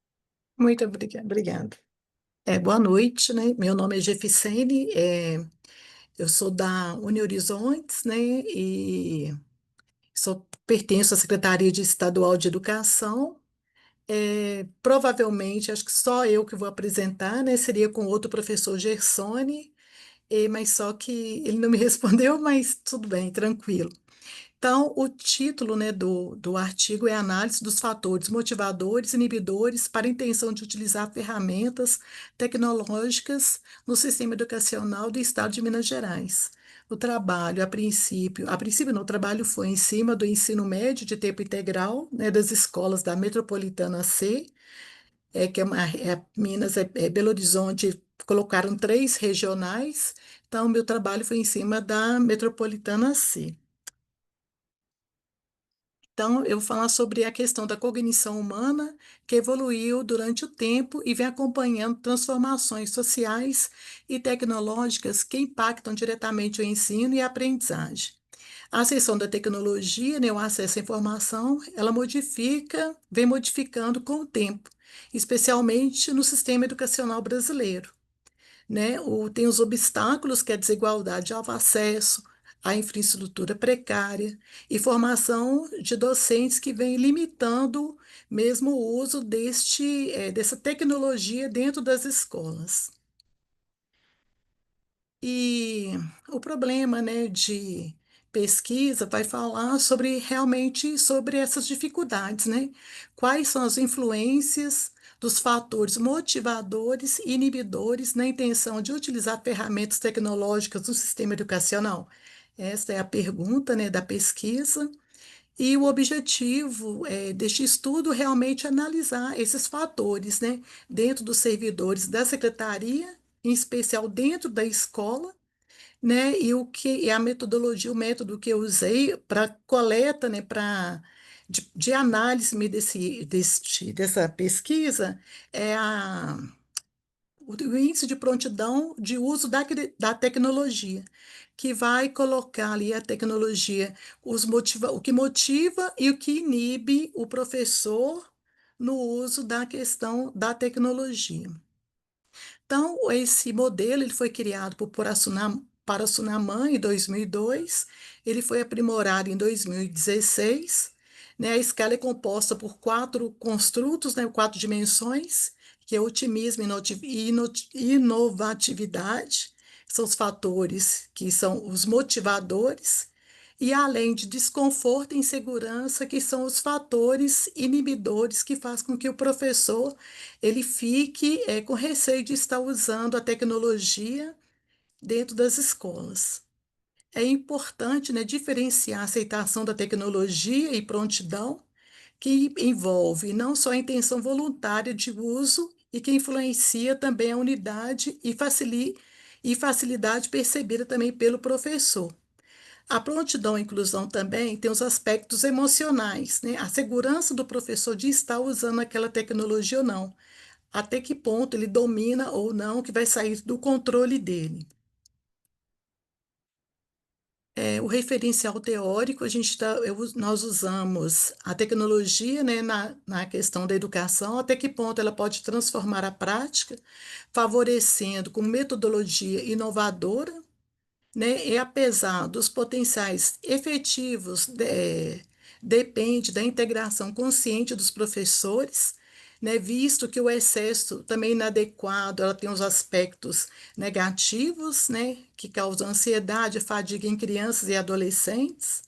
Muito obrigada. Boa noite, né? Meu nome é Jefficene, eu sou da Uni Horizontes, né? E pertenço à Secretaria Estadual de Educação. Provavelmente, acho que só eu que vou apresentar, né? Seria com outro professor Gersone, mas só que ele não me respondeu, mas tudo bem, tranquilo. Então, o título, né, do artigo é Análise dos fatores motivadores e inibidores para a intenção de utilizar ferramentas tecnológicas no sistema educacional do Estado de Minas Gerais. O trabalho, a princípio não, o trabalho foi em cima do ensino médio de tempo integral, né, das escolas da Metropolitana C, que Minas, Belo Horizonte, colocaram 3 regionais, então meu trabalho foi em cima da Metropolitana C. Então, eu vou falar sobre a questão da cognição humana, que evoluiu durante o tempo e vem acompanhando transformações sociais e tecnológicas que impactam diretamente o ensino e a aprendizagem. A seção da tecnologia, né, o acesso à informação, ela vem modificando com o tempo, especialmente no sistema educacional brasileiro, né? Tem os obstáculos, que é a desigualdade ao acesso, a infraestrutura precária e formação de docentes que vem limitando mesmo o uso dessa tecnologia dentro das escolas. E o problema, né, de pesquisa vai falar realmente sobre essas dificuldades, né? Quais são as influências dos fatores motivadores e inibidores na intenção de utilizar ferramentas tecnológicas no sistema educacional? Essa é a pergunta, né, da pesquisa. E o objetivo deste estudo realmente é analisar esses fatores, né, dentro dos servidores da secretaria, em especial dentro da escola, né, e o que é a metodologia, o método que eu usei para coleta, né, de análise dessa pesquisa é o índice de prontidão de uso da tecnologia, que vai colocar ali a tecnologia, o que motiva e o que inibe o professor no uso da questão da tecnologia. Então, esse modelo ele foi criado por Parassunamã em 2002, ele foi aprimorado em 2016, né? A escala é composta por 4 construtos, né? 4 dimensões, que é otimismo e inovatividade, são os fatores que são os motivadores, e além de desconforto e insegurança, que são os fatores inibidores que fazem com que o professor ele fique com receio de estar usando a tecnologia dentro das escolas. É importante, né, diferenciar a aceitação da tecnologia e prontidão, que envolve não só a intenção voluntária de uso e que influencia também a unidade e facilidade percebida também pelo professor. A prontidão e inclusão também tem os aspectos emocionais, né? A segurança do professor de estar usando aquela tecnologia ou não, até que ponto ele domina ou não, que vai sair do controle dele. O referencial teórico, nós usamos a tecnologia, né, na questão da educação, até que ponto ela pode transformar a prática, favorecendo com metodologia inovadora, né, e apesar dos potenciais efetivos, depende da integração consciente dos professores, né, visto que o excesso também inadequado, ela tem os aspectos negativos, né, que causam ansiedade e fadiga em crianças e adolescentes.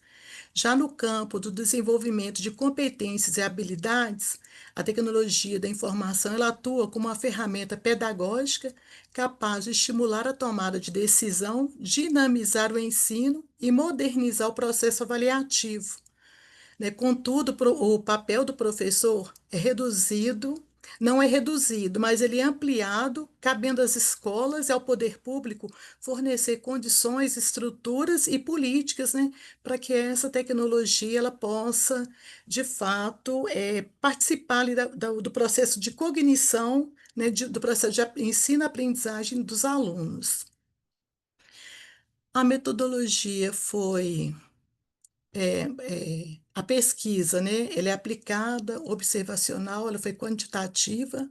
Já no campo do desenvolvimento de competências e habilidades, a tecnologia da informação ela atua como uma ferramenta pedagógica capaz de estimular a tomada de decisão, dinamizar o ensino e modernizar o processo avaliativo, né? Contudo, o papel do professor é reduzido, não é reduzido, mas ele é ampliado, cabendo às escolas e ao poder público fornecer condições, estruturas e políticas, né, para que essa tecnologia ela possa, de fato, participar ali do processo de cognição, né, do processo de ensino-aprendizagem dos alunos. A metodologia foi a pesquisa, né? Ela é aplicada, observacional, ela foi quantitativa.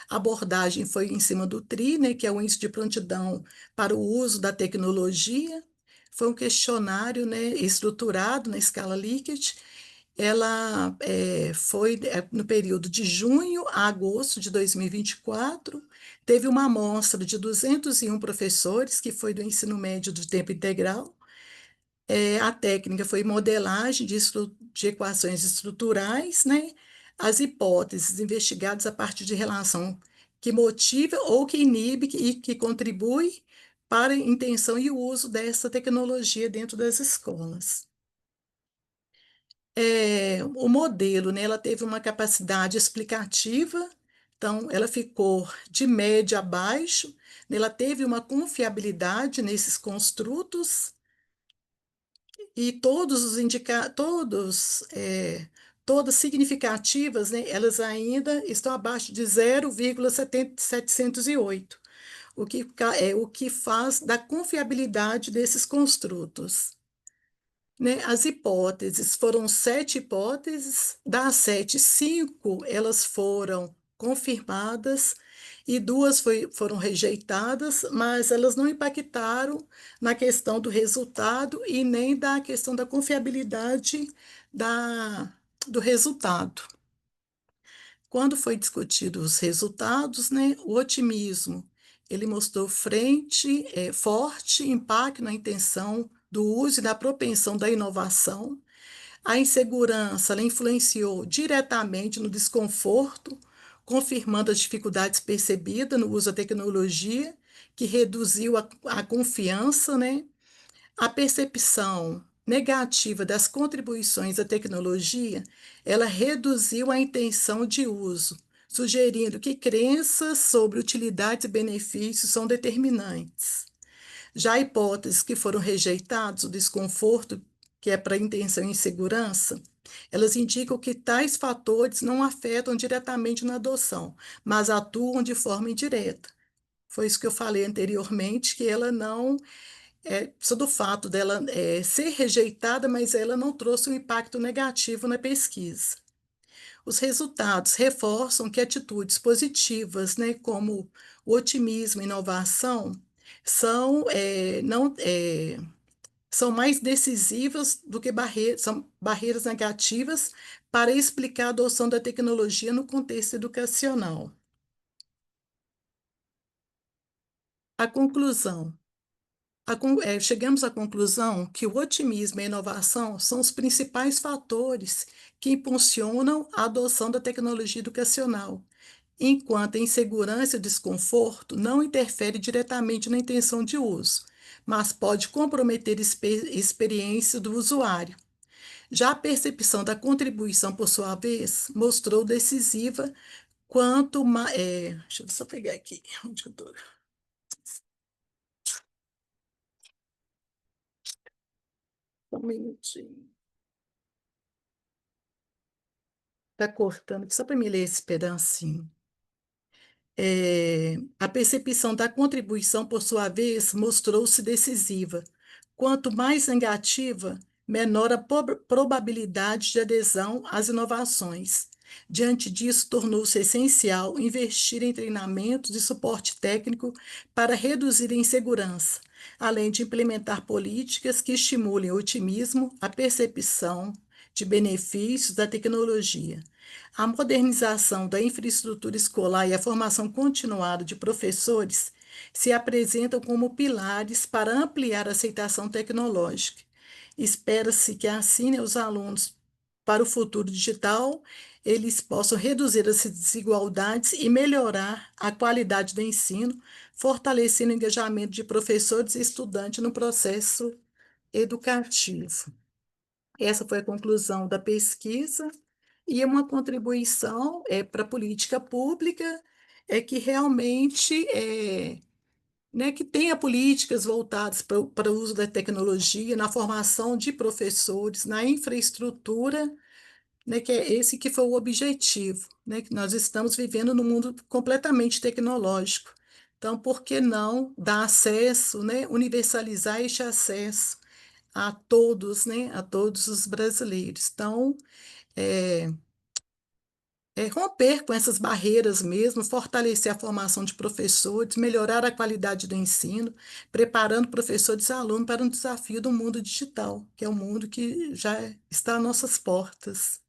A abordagem foi em cima do TRI, né, que é o Índice de Prontidão para o Uso da Tecnologia. Foi um questionário, né, estruturado na escala Likert. Ela foi no período de junho a agosto de 2024. Teve uma amostra de 201 professores, que foi do ensino médio de tempo integral. A técnica foi modelagem de equações estruturais, né? As hipóteses investigadas a partir de relação que motiva ou que inibe e que contribui para a intenção e o uso dessa tecnologia dentro das escolas. O modelo, né, ela teve uma capacidade explicativa, então ela ficou de média a baixo, né, ela teve uma confiabilidade nesses construtos, e todos os todas significativas, né, elas ainda estão abaixo de 0,708, o que faz da confiabilidade desses construtos. Né? As hipóteses, foram 7 hipóteses, das 7, 5 elas foram confirmadas e 2 foram rejeitadas, mas elas não impactaram na questão do resultado e nem da questão da confiabilidade do resultado. Quando foi discutido os resultados, né, o otimismo, ele mostrou forte impacto na intenção do uso e da propensão da inovação. A insegurança, ela influenciou diretamente no desconforto, confirmando as dificuldades percebidas no uso da tecnologia, que reduziu a confiança, né? A percepção negativa das contribuições à tecnologia, ela reduziu a intenção de uso, sugerindo que crenças sobre utilidades e benefícios são determinantes. Já hipóteses que foram rejeitadas, o desconforto, que é para intenção e insegurança, elas indicam que tais fatores não afetam diretamente na adoção, mas atuam de forma indireta. Foi isso que eu falei anteriormente, que ela não só do fato dela ser rejeitada, mas ela não trouxe um impacto negativo na pesquisa. Os resultados reforçam que atitudes positivas, né, como o otimismo e inovação, são mais decisivas do que são barreiras negativas para explicar a adoção da tecnologia no contexto educacional. A conclusão. Chegamos à conclusão que o otimismo e a inovação são os principais fatores que impulsionam a adoção da tecnologia educacional, enquanto a insegurança e o desconforto não interferem diretamente na intenção de uso, mas pode comprometer a experiência do usuário. Já a percepção da contribuição, por sua vez, mostrou decisiva quanto mais. Deixa eu só pegar aqui, onde eu estou. Só um minutinho. Está cortando, só para me ler esse pedacinho. A percepção da contribuição, por sua vez, mostrou-se decisiva. Quanto mais negativa, menor a probabilidade de adesão às inovações. Diante disso, tornou-se essencial investir em treinamentos e suporte técnico para reduzir a insegurança, além de implementar políticas que estimulem o otimismo, a percepção de benefícios da tecnologia. A modernização da infraestrutura escolar e a formação continuada de professores se apresentam como pilares para ampliar a aceitação tecnológica. Espera-se que assim, né, os alunos, para o futuro digital, eles possam reduzir as desigualdades e melhorar a qualidade do ensino, fortalecendo o engajamento de professores e estudantes no processo educativo. Essa foi a conclusão da pesquisa e uma contribuição para a política pública que realmente né, que tenha políticas voltadas para o uso da tecnologia na formação de professores, na infraestrutura, né, que é esse que foi o objetivo, né, que nós estamos vivendo num mundo completamente tecnológico. Então, por que não dar acesso, né, universalizar este acesso a todos, né, a todos os brasileiros? Então, é, romper com essas barreiras mesmo, fortalecer a formação de professores, melhorar a qualidade do ensino, preparando professores e alunos para um desafio do mundo digital, que é um mundo que já está às nossas portas.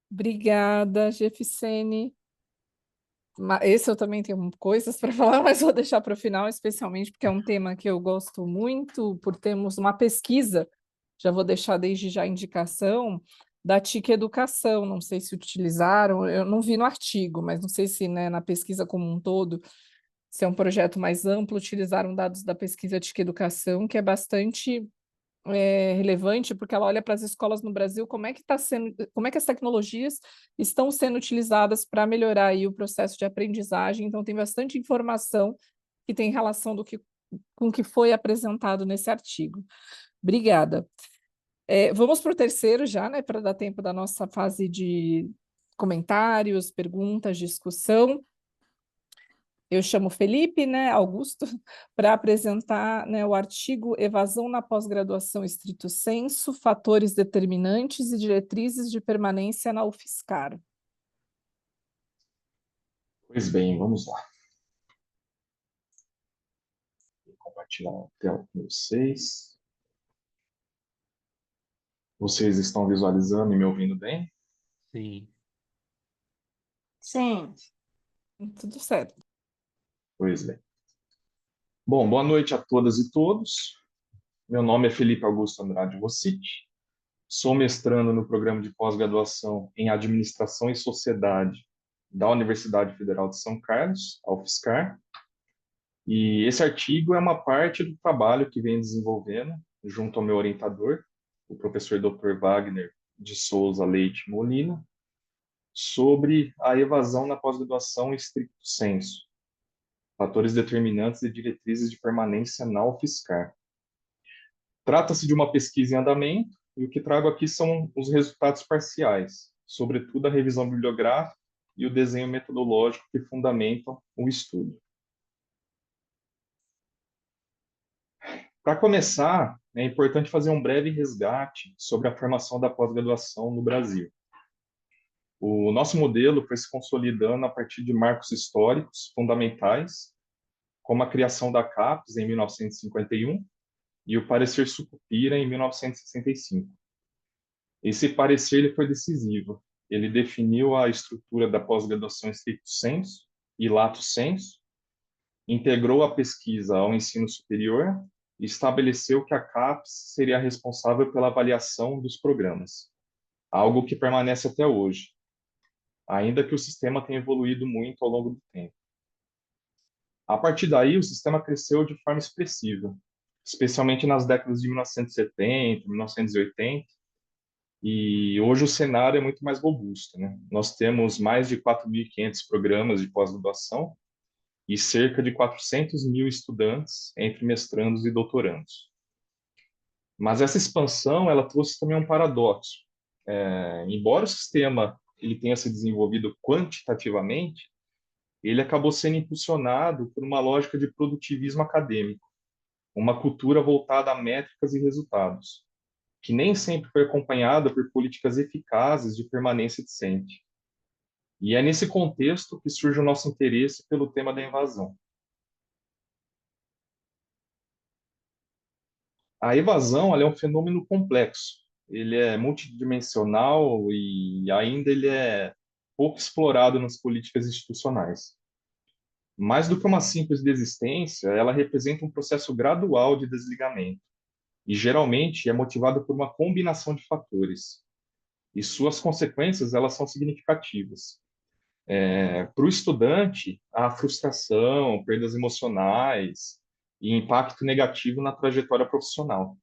Obrigada, Jefficene. Esse eu também tenho coisas para falar, mas vou deixar para o final, especialmente porque é um tema que eu gosto muito, por termos uma pesquisa, já vou deixar desde já a indicação, da TIC Educação, não sei se utilizaram, eu não vi no artigo, mas não sei se, né, na pesquisa como um todo, se é um projeto mais amplo, utilizaram dados da pesquisa TIC Educação, que é bastante relevante, porque ela olha para as escolas no Brasil, como é que está sendo, como é que as tecnologias estão sendo utilizadas para melhorar aí o processo de aprendizagem. Então, tem bastante informação que tem relação com o que foi apresentado nesse artigo. Obrigada. Vamos para o terceiro já, né, para dar tempo da nossa fase de comentários, perguntas, discussão. Eu chamo Felipe, né, Augusto, para apresentar, né, o artigo Evasão na pós-graduação estrito sensu, fatores determinantes e diretrizes de permanência na UFSCar. Pois bem, vamos lá. Vou compartilhar a tela com vocês. Vocês estão visualizando e me ouvindo bem? Sim. Sim. Tudo certo. Pois bem. Bom, boa noite a todas e todos. Meu nome é Felipe Augusto Andrade Rossiti. Sou mestrando no programa de pós-graduação em Administração e Sociedade da Universidade Federal de São Carlos, a UFSCar. E esse artigo é uma parte do trabalho que venho desenvolvendo junto ao meu orientador, o professor Dr. Wagner de Souza Leite Molina, sobre a evasão na pós-graduação estricto sensu, fatores determinantes e diretrizes de permanência na UFSCar. Trata-se de uma pesquisa em andamento, e o que trago aqui são os resultados parciais, sobretudo a revisão bibliográfica e o desenho metodológico que fundamentam o estudo. Para começar, é importante fazer um breve resgate sobre a formação da pós-graduação no Brasil. O nosso modelo foi se consolidando a partir de marcos históricos fundamentais, como a criação da CAPES em 1951 e o parecer Sucupira em 1965. Esse parecer ele foi decisivo. Ele definiu a estrutura da pós-graduação estricto sensu e lato sensu, integrou a pesquisa ao ensino superior e estabeleceu que a CAPES seria responsável pela avaliação dos programas, algo que permanece até hoje, ainda que o sistema tenha evoluído muito ao longo do tempo. A partir daí, o sistema cresceu de forma expressiva, especialmente nas décadas de 1970, 1980, e hoje o cenário é muito mais robusto, né? Nós temos mais de 4.500 programas de pós-graduação e cerca de 400 mil estudantes entre mestrandos e doutorandos. Mas essa expansão, ela trouxe também um paradoxo. Embora o sistema ele tenha se desenvolvido quantitativamente, ele acabou sendo impulsionado por uma lógica de produtivismo acadêmico, uma cultura voltada a métricas e resultados, que nem sempre foi acompanhada por políticas eficazes de permanência decente. E é nesse contexto que surge o nosso interesse pelo tema da evasão. A evasão, ela é um fenômeno complexo. Ele é multidimensional e ainda ele é pouco explorado nas políticas institucionais. Mais do que uma simples desistência, ela representa um processo gradual de desligamento e geralmente é motivado por uma combinação de fatores. E suas consequências, elas são significativas. Para o estudante, há frustração, perdas emocionais e impacto negativo na trajetória profissional.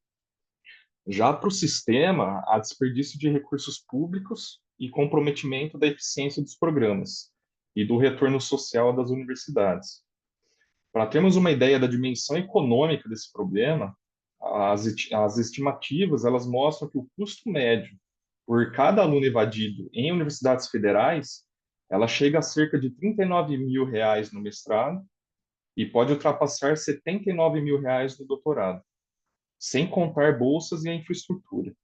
Já para o sistema, há desperdício de recursos públicos e comprometimento da eficiência dos programas e do retorno social das universidades. Para termos uma ideia da dimensão econômica desse problema, as estimativas elas mostram que o custo médio por cada aluno evadido em universidades federais, ela chega a cerca de R$ 39.000 no mestrado e pode ultrapassar R$ 79.000 no doutorado, sem contar bolsas e a infraestrutura.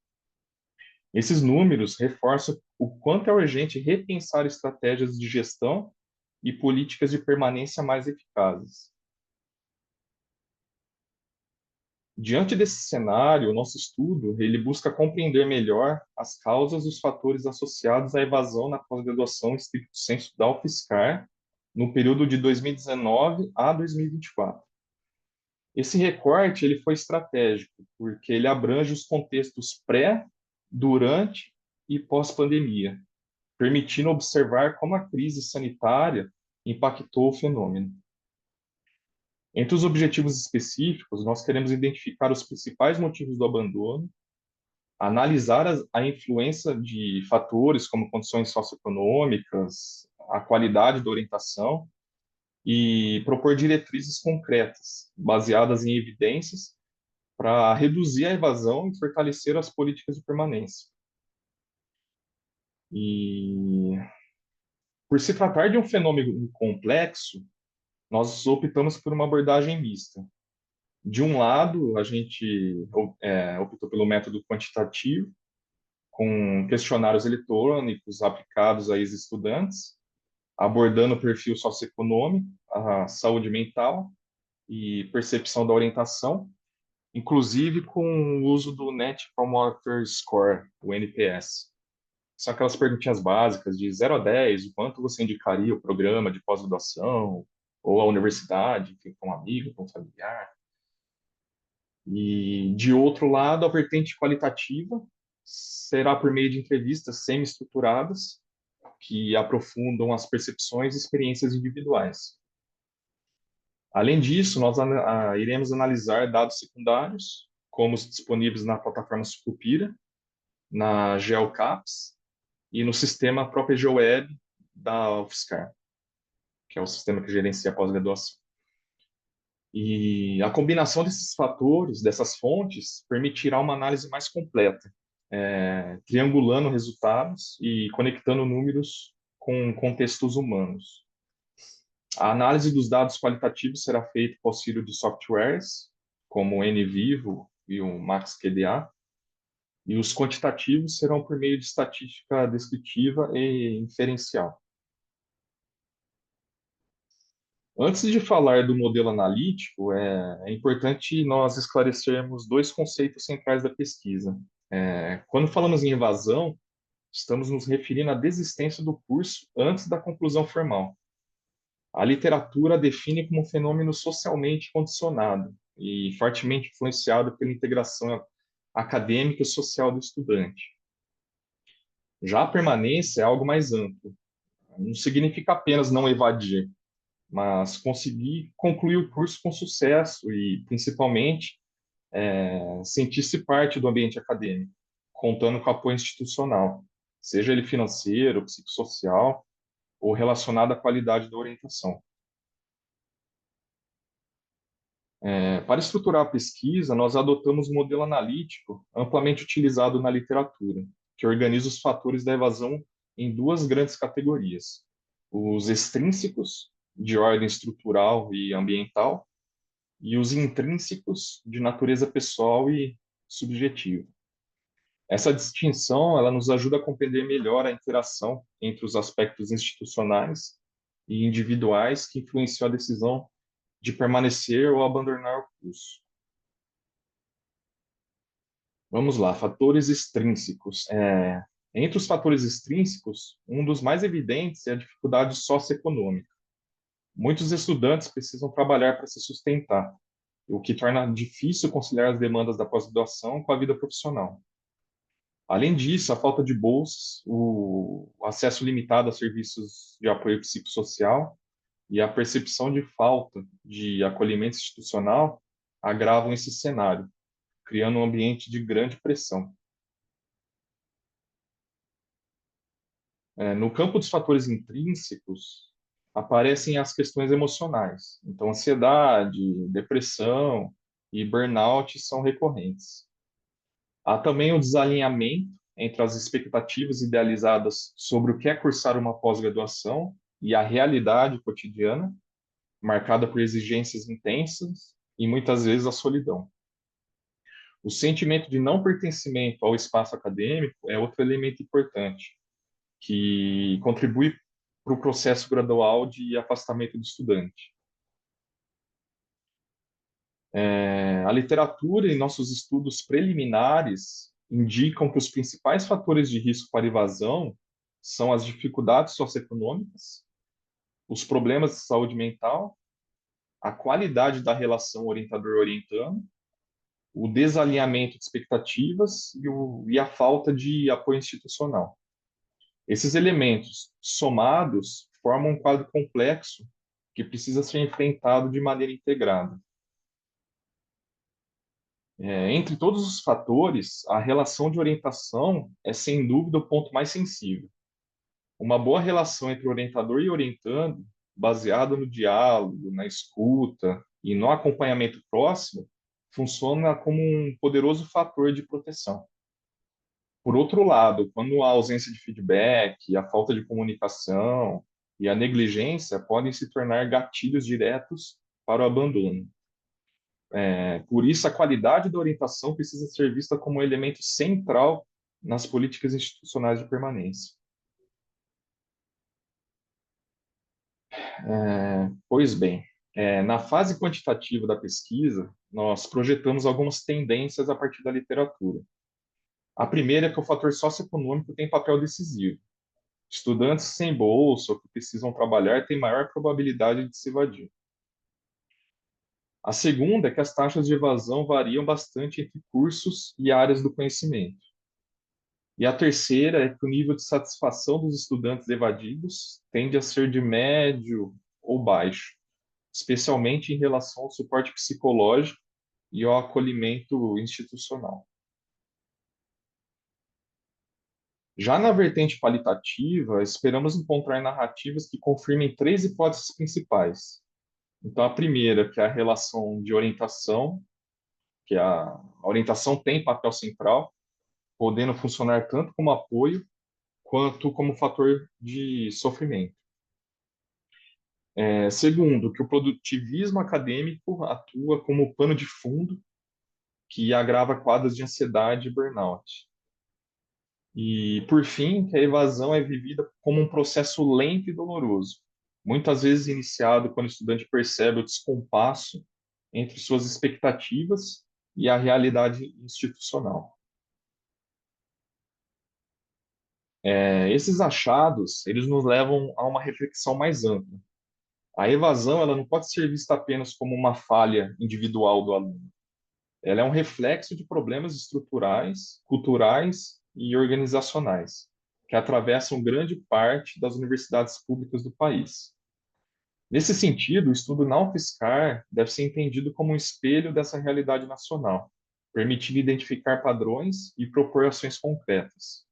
Esses números reforçam o quanto é urgente repensar estratégias de gestão e políticas de permanência mais eficazes. Diante desse cenário, o nosso estudo ele busca compreender melhor as causas e os fatores associados à evasão na pós-graduação estricto sensu da UFSCar no período de 2019 a 2024. Esse recorte ele foi estratégico, porque ele abrange os contextos pré, durante e pós-pandemia, permitindo observar como a crise sanitária impactou o fenômeno. Entre os objetivos específicos, nós queremos identificar os principais motivos do abandono, analisar a influência de fatores como condições socioeconômicas, a qualidade da orientação e propor diretrizes concretas, baseadas em evidências, para reduzir a evasão e fortalecer as políticas de permanência. E, por se tratar de um fenômeno complexo, nós optamos por uma abordagem mista. De um lado, a gente optou pelo método quantitativo, com questionários eletrônicos aplicados a ex-estudantes, abordando o perfil socioeconômico, a saúde mental e percepção da orientação, inclusive com o uso do Net Promoter Score, o NPS. São aquelas perguntinhas básicas de 0 a 10, o quanto você indicaria o programa de pós-graduação, ou a universidade, para um amigo, para um familiar. E, de outro lado, a vertente qualitativa será por meio de entrevistas semi-estruturadas, que aprofundam as percepções e experiências individuais. Além disso, nós iremos analisar dados secundários, como os disponíveis na plataforma Sucupira, na GeoCaps e no sistema próprio GeoWeb da UFSCar, que é o sistema que gerencia a pós-graduação. E a combinação desses fatores, dessas fontes, permitirá uma análise mais completa, triangulando resultados e conectando números com contextos humanos. A análise dos dados qualitativos será feita com auxílio de softwares, como o NVivo e o MaxQDA, e os quantitativos serão por meio de estatística descritiva e inferencial. Antes de falar do modelo analítico, é importante nós esclarecermos dois conceitos centrais da pesquisa. Quando falamos em evasão, estamos nos referindo à desistência do curso antes da conclusão formal. A literatura a define como um fenômeno socialmente condicionado e fortemente influenciado pela integração acadêmica e social do estudante. Já a permanência é algo mais amplo. Não significa apenas não evadir, mas conseguir concluir o curso com sucesso e, principalmente, sentir-se parte do ambiente acadêmico, contando com apoio institucional, seja ele financeiro, psicossocial ou relacionado à qualidade da orientação. Para estruturar a pesquisa, nós adotamos um modelo analítico amplamente utilizado na literatura, que organiza os fatores da evasão em duas grandes categorias: os extrínsecos, de ordem estrutural e ambiental, e os intrínsecos, de natureza pessoal e subjetiva. Essa distinção ela nos ajuda a compreender melhor a interação entre os aspectos institucionais e individuais que influenciam a decisão de permanecer ou abandonar o curso. Vamos lá, fatores extrínsecos. Entre os fatores extrínsecos, um dos mais evidentes é a dificuldade socioeconômica. Muitos estudantes precisam trabalhar para se sustentar, o que torna difícil conciliar as demandas da pós-graduação com a vida profissional. Além disso, a falta de bolsas, o acesso limitado a serviços de apoio psicossocial e a percepção de falta de acolhimento institucional agravam esse cenário, criando um ambiente de grande pressão. No campo dos fatores intrínsecos, aparecem as questões emocionais. Então, ansiedade, depressão e burnout são recorrentes. Há também o desalinhamento entre as expectativas idealizadas sobre o que é cursar uma pós-graduação e a realidade cotidiana, marcada por exigências intensas e muitas vezes a solidão. O sentimento de não pertencimento ao espaço acadêmico é outro elemento importante, que contribui para o processo gradual de afastamento do estudante. A literatura e nossos estudos preliminares indicam que os principais fatores de risco para evasão são as dificuldades socioeconômicas, os problemas de saúde mental, a qualidade da relação orientador-orientando, o desalinhamento de expectativas e a falta de apoio institucional. Esses elementos somados formam um quadro complexo que precisa ser enfrentado de maneira integrada. Entre todos os fatores, a relação de orientação é, sem dúvida, o ponto mais sensível. Uma boa relação entre orientador e orientando, baseada no diálogo, na escuta e no acompanhamento próximo, funciona como um poderoso fator de proteção. Por outro lado, quando a ausência de feedback, a falta de comunicação e a negligência podem se tornar gatilhos diretos para o abandono. Por isso, a qualidade da orientação precisa ser vista como um elemento central nas políticas institucionais de permanência. Pois bem, na fase quantitativa da pesquisa, nós projetamos algumas tendências a partir da literatura. A primeira é que o fator socioeconômico tem papel decisivo. Estudantes sem bolsa ou que precisam trabalhar têm maior probabilidade de se evadir. A segunda é que as taxas de evasão variam bastante entre cursos e áreas do conhecimento. E a terceira é que o nível de satisfação dos estudantes evadidos tende a ser de médio ou baixo, especialmente em relação ao suporte psicológico e ao acolhimento institucional. Já na vertente qualitativa, esperamos encontrar narrativas que confirmem três hipóteses principais. Então, a primeira, que é a relação de orientação, que a orientação tem papel central, podendo funcionar tanto como apoio quanto como fator de sofrimento. Segundo, que o produtivismo acadêmico atua como pano de fundo que agrava quadros de ansiedade e burnout. E, por fim, que a evasão é vivida como um processo lento e doloroso, muitas vezes iniciado quando o estudante percebe o descompasso entre suas expectativas e a realidade institucional. Esses achados, eles nos levam a uma reflexão mais ampla. A evasão, ela não pode ser vista apenas como uma falha individual do aluno. Ela é um reflexo de problemas estruturais, culturais e organizacionais, que atravessam grande parte das universidades públicas do país. Nesse sentido, o estudo na UFSCar deve ser entendido como um espelho dessa realidade nacional, permitindo identificar padrões e propor ações concretas.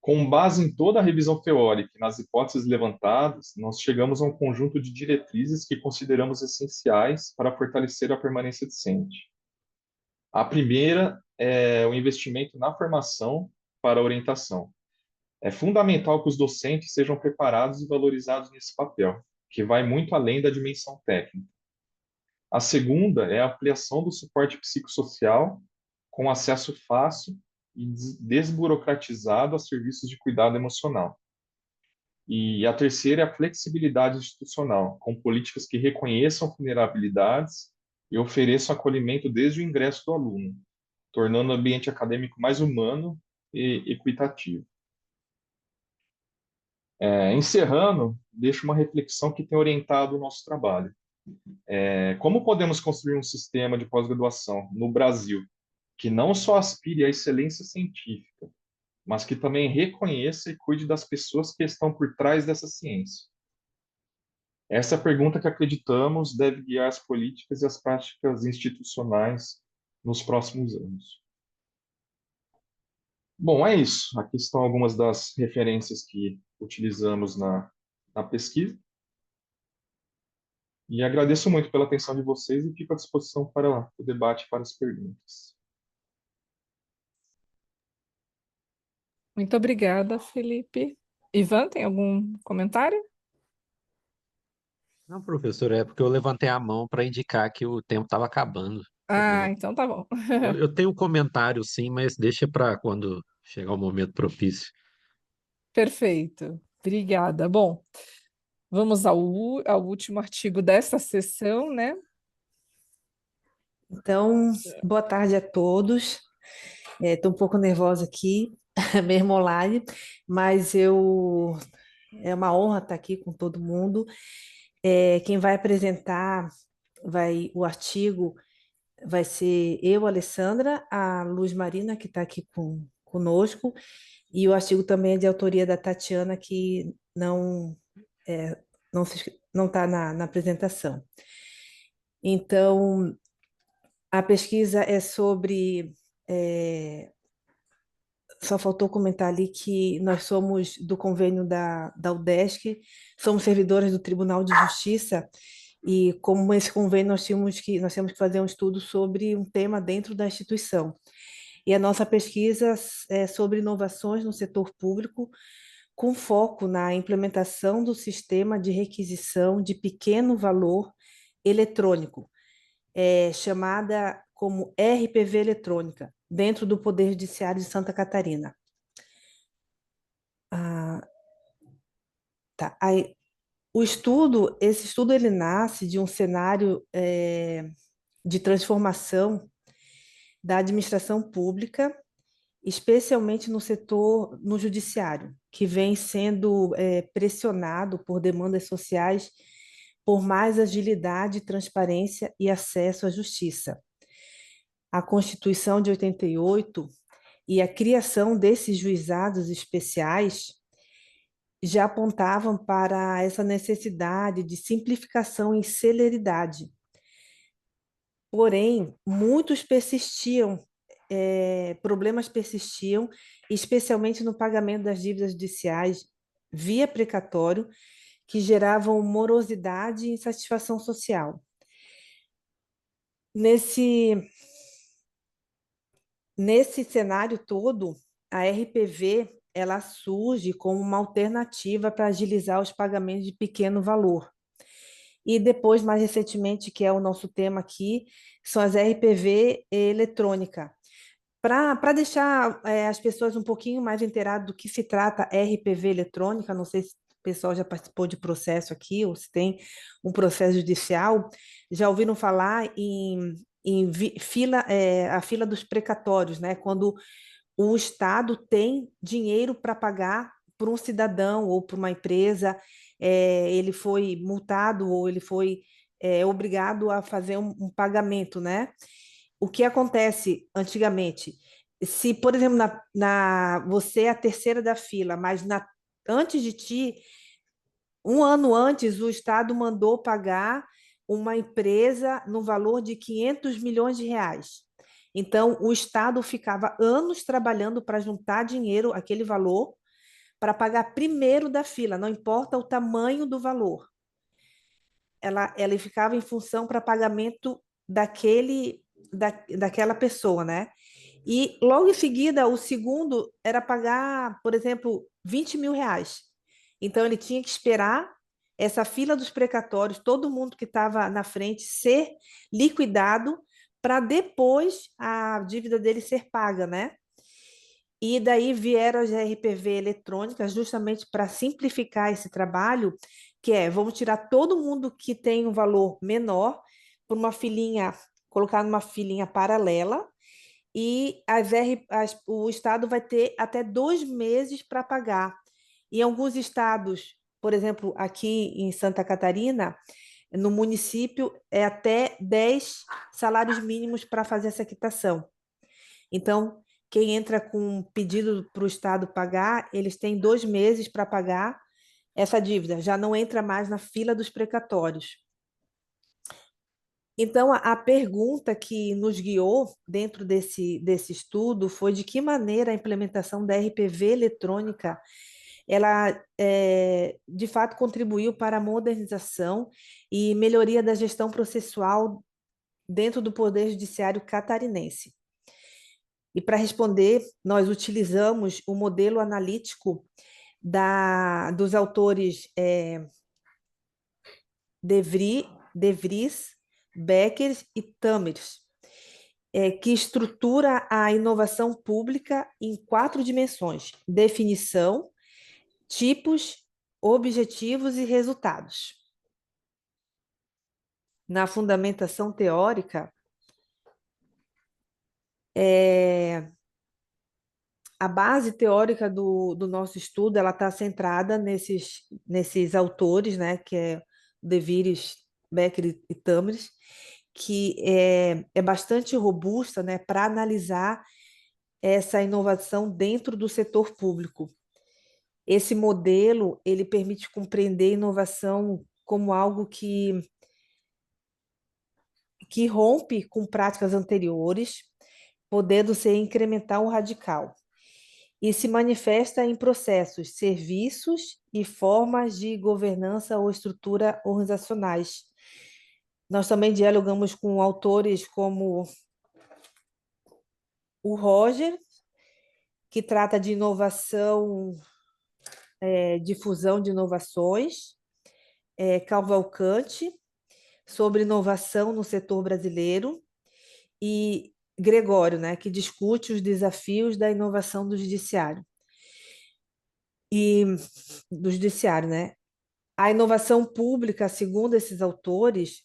Com base em toda a revisão teórica e nas hipóteses levantadas, nós chegamos a um conjunto de diretrizes que consideramos essenciais para fortalecer a permanência discente. A primeira é o investimento na formação para a orientação. É fundamental que os docentes sejam preparados e valorizados nesse papel, que vai muito além da dimensão técnica. A segunda é a ampliação do suporte psicossocial com acesso fácil e desburocratizado a serviços de cuidado emocional. E a terceira é a flexibilidade institucional, com políticas que reconheçam vulnerabilidades e ofereçam acolhimento desde o ingresso do aluno, tornando o ambiente acadêmico mais humano e equitativo. Encerrando, deixo uma reflexão que tem orientado o nosso trabalho. Como podemos construir um sistema de pós-graduação no Brasil que não só aspire à excelência científica, mas que também reconheça e cuide das pessoas que estão por trás dessa ciência? Essa é a pergunta que acreditamos deve guiar as políticas e as práticas institucionais nos próximos anos. Bom, é isso. Aqui estão algumas das referências que utilizamos na pesquisa. E agradeço muito pela atenção de vocês e fico à disposição para o debate e para as perguntas. Muito obrigada, Felipe. Ivan, tem algum comentário? Não, professor, é porque eu levantei a mão para indicar que o tempo estava acabando. Ah, Entendeu? então tá bom. Eu tenho um comentário, sim, mas deixa para quando chegar o momento propício. Perfeito. Obrigada. Bom, vamos ao último artigo desta sessão, né? Então, boa tarde a todos. Estou um pouco nervosa aqui, mesmo online, mas é uma honra estar aqui com todo mundo. Quem vai apresentar o artigo vai ser eu, Alessandra, a Luz Marina, que está aqui conosco, e o artigo também é de autoria da Tatiana, que não está na apresentação. Então, a pesquisa é sobre. Só faltou comentar ali que nós somos do convênio da UDESC, somos servidores do Tribunal de Justiça, e como esse convênio nós temos que fazer um estudo sobre um tema dentro da instituição. E a nossa pesquisa é sobre inovações no setor público, com foco na implementação do sistema de requisição de pequeno valor eletrônico, chamada como RPV eletrônica, dentro do Poder Judiciário de Santa Catarina. Tá. Aí, esse estudo ele nasce de um cenário de transformação da administração pública, especialmente no judiciário, que vem sendo pressionado por demandas sociais por mais agilidade, transparência e acesso à justiça. A Constituição de 88 e a criação desses juizados especiais já apontavam para essa necessidade de simplificação e celeridade. Porém, problemas persistiam, especialmente no pagamento das dívidas judiciais via precatório, que geravam morosidade e insatisfação social. Nesse cenário todo, a RPV ela surge como uma alternativa para agilizar os pagamentos de pequeno valor. E depois, mais recentemente, que é o nosso tema aqui, são as RPV eletrônica. Para deixar as pessoas um pouquinho mais inteiradas do que se trata RPV eletrônica, não sei se o pessoal já participou de processo aqui, ou se tem um processo judicial, já ouviram falar a fila dos precatórios, né? Quando o Estado tem dinheiro para pagar para um cidadão ou para uma empresa, ele foi multado ou ele foi obrigado a fazer um pagamento, né? O que acontece antigamente? Se, por exemplo, você é a terceira da fila, mas antes de ti, um ano antes, o Estado mandou pagar uma empresa no valor de 500 milhões de reais. Então, o Estado ficava anos trabalhando para juntar dinheiro, aquele valor, para pagar primeiro da fila, não importa o tamanho do valor. Ela ficava em função para pagamento daquela pessoa, né? E logo em seguida, o segundo era pagar, por exemplo, 20 mil reais. Então, ele tinha que esperar essa fila dos precatórios, todo mundo que estava na frente ser liquidado para depois a dívida dele ser paga, né? E daí vieram as RPV eletrônicas justamente para simplificar esse trabalho, que vamos tirar todo mundo que tem um valor menor, por uma filinha, colocar numa filinha paralela, e o Estado vai ter até 2 meses para pagar. Em alguns estados, por exemplo, aqui em Santa Catarina, no município, é até 10 salários mínimos para fazer essa quitação. Então, quem entra com um pedido para o Estado pagar, eles têm 2 meses para pagar essa dívida, já não entra mais na fila dos precatórios. Então, a pergunta que nos guiou dentro desse estudo foi de que maneira a implementação da RPV eletrônica ela, de fato, contribuiu para a modernização e melhoria da gestão processual dentro do Poder Judiciário catarinense. E para responder, nós utilizamos o modelo analítico dos autores De Vries, Becker e Tamers, que estrutura a inovação pública em 4 dimensões: definição, tipos, objetivos e resultados. Na fundamentação teórica, a base teórica do nosso estudo ela está centrada nesses autores, né, que é De Vries, Becker e Tamers, que é bastante robusta, né, para analisar essa inovação dentro do setor público. Esse modelo ele permite compreender a inovação como algo que rompe com práticas anteriores, podendo ser incremental ou radical, e se manifesta em processos, serviços e formas de governança ou estrutura organizacionais. Nós também dialogamos com autores como o Roger, que trata de inovação, difusão de inovações, Cavalcante, sobre inovação no setor brasileiro, e Gregório, né, que discute os desafios da inovação do judiciário. Né? A inovação pública, segundo esses autores,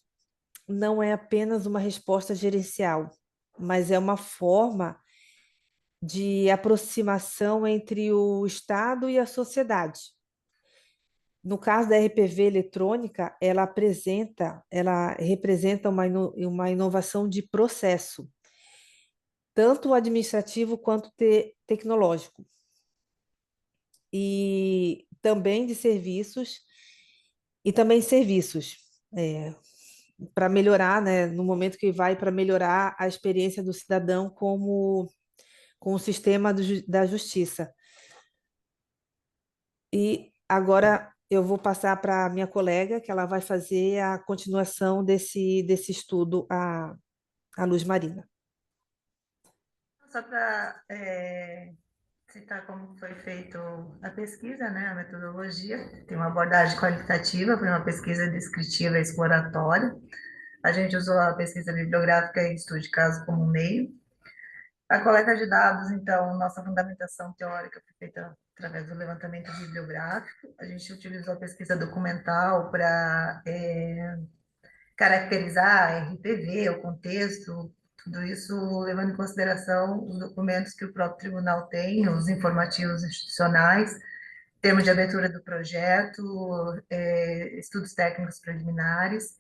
não é apenas uma resposta gerencial, mas é uma forma de aproximação entre o Estado e a sociedade. No caso da RPV eletrônica, ela representa uma inovação de processo, tanto administrativo quanto tecnológico, e também de serviços, para melhorar, né, no momento que vai para melhorar a experiência do cidadão com o sistema da justiça. E agora eu vou passar para a minha colega, que ela vai fazer a continuação desse estudo, a Luz Marina. Só para citar como foi feita a pesquisa, né, a metodologia, tem uma abordagem qualitativa, foi uma pesquisa descritiva e exploratória. A gente usou a pesquisa bibliográfica e estudo de caso como meio. A coleta de dados, então, nossa fundamentação teórica foi feita através do levantamento bibliográfico. A gente utilizou a pesquisa documental para caracterizar a RPV, o contexto, tudo isso levando em consideração os documentos que o próprio tribunal tem, os informativos institucionais, termos de abertura do projeto, estudos técnicos preliminares,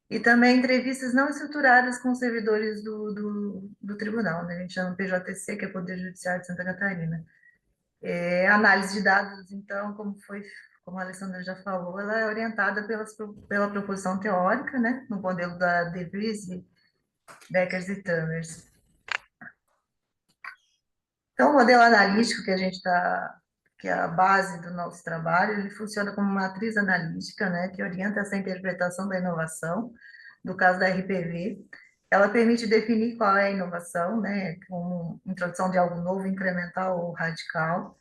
e também entrevistas não estruturadas com servidores do tribunal, né? A gente chama PJTC, que é Poder Judiciário de Santa Catarina. Análise de dados, então, como a Alessandra já falou, ela é orientada pela proposição teórica, né? No modelo da De Vries, Beckers e Tamers. Então, o modelo analítico que é a base do nosso trabalho, ele funciona como matriz analítica, né, que orienta essa interpretação da inovação. No caso da RPV, ela permite definir qual é a inovação, né, como introdução de algo novo, incremental ou radical.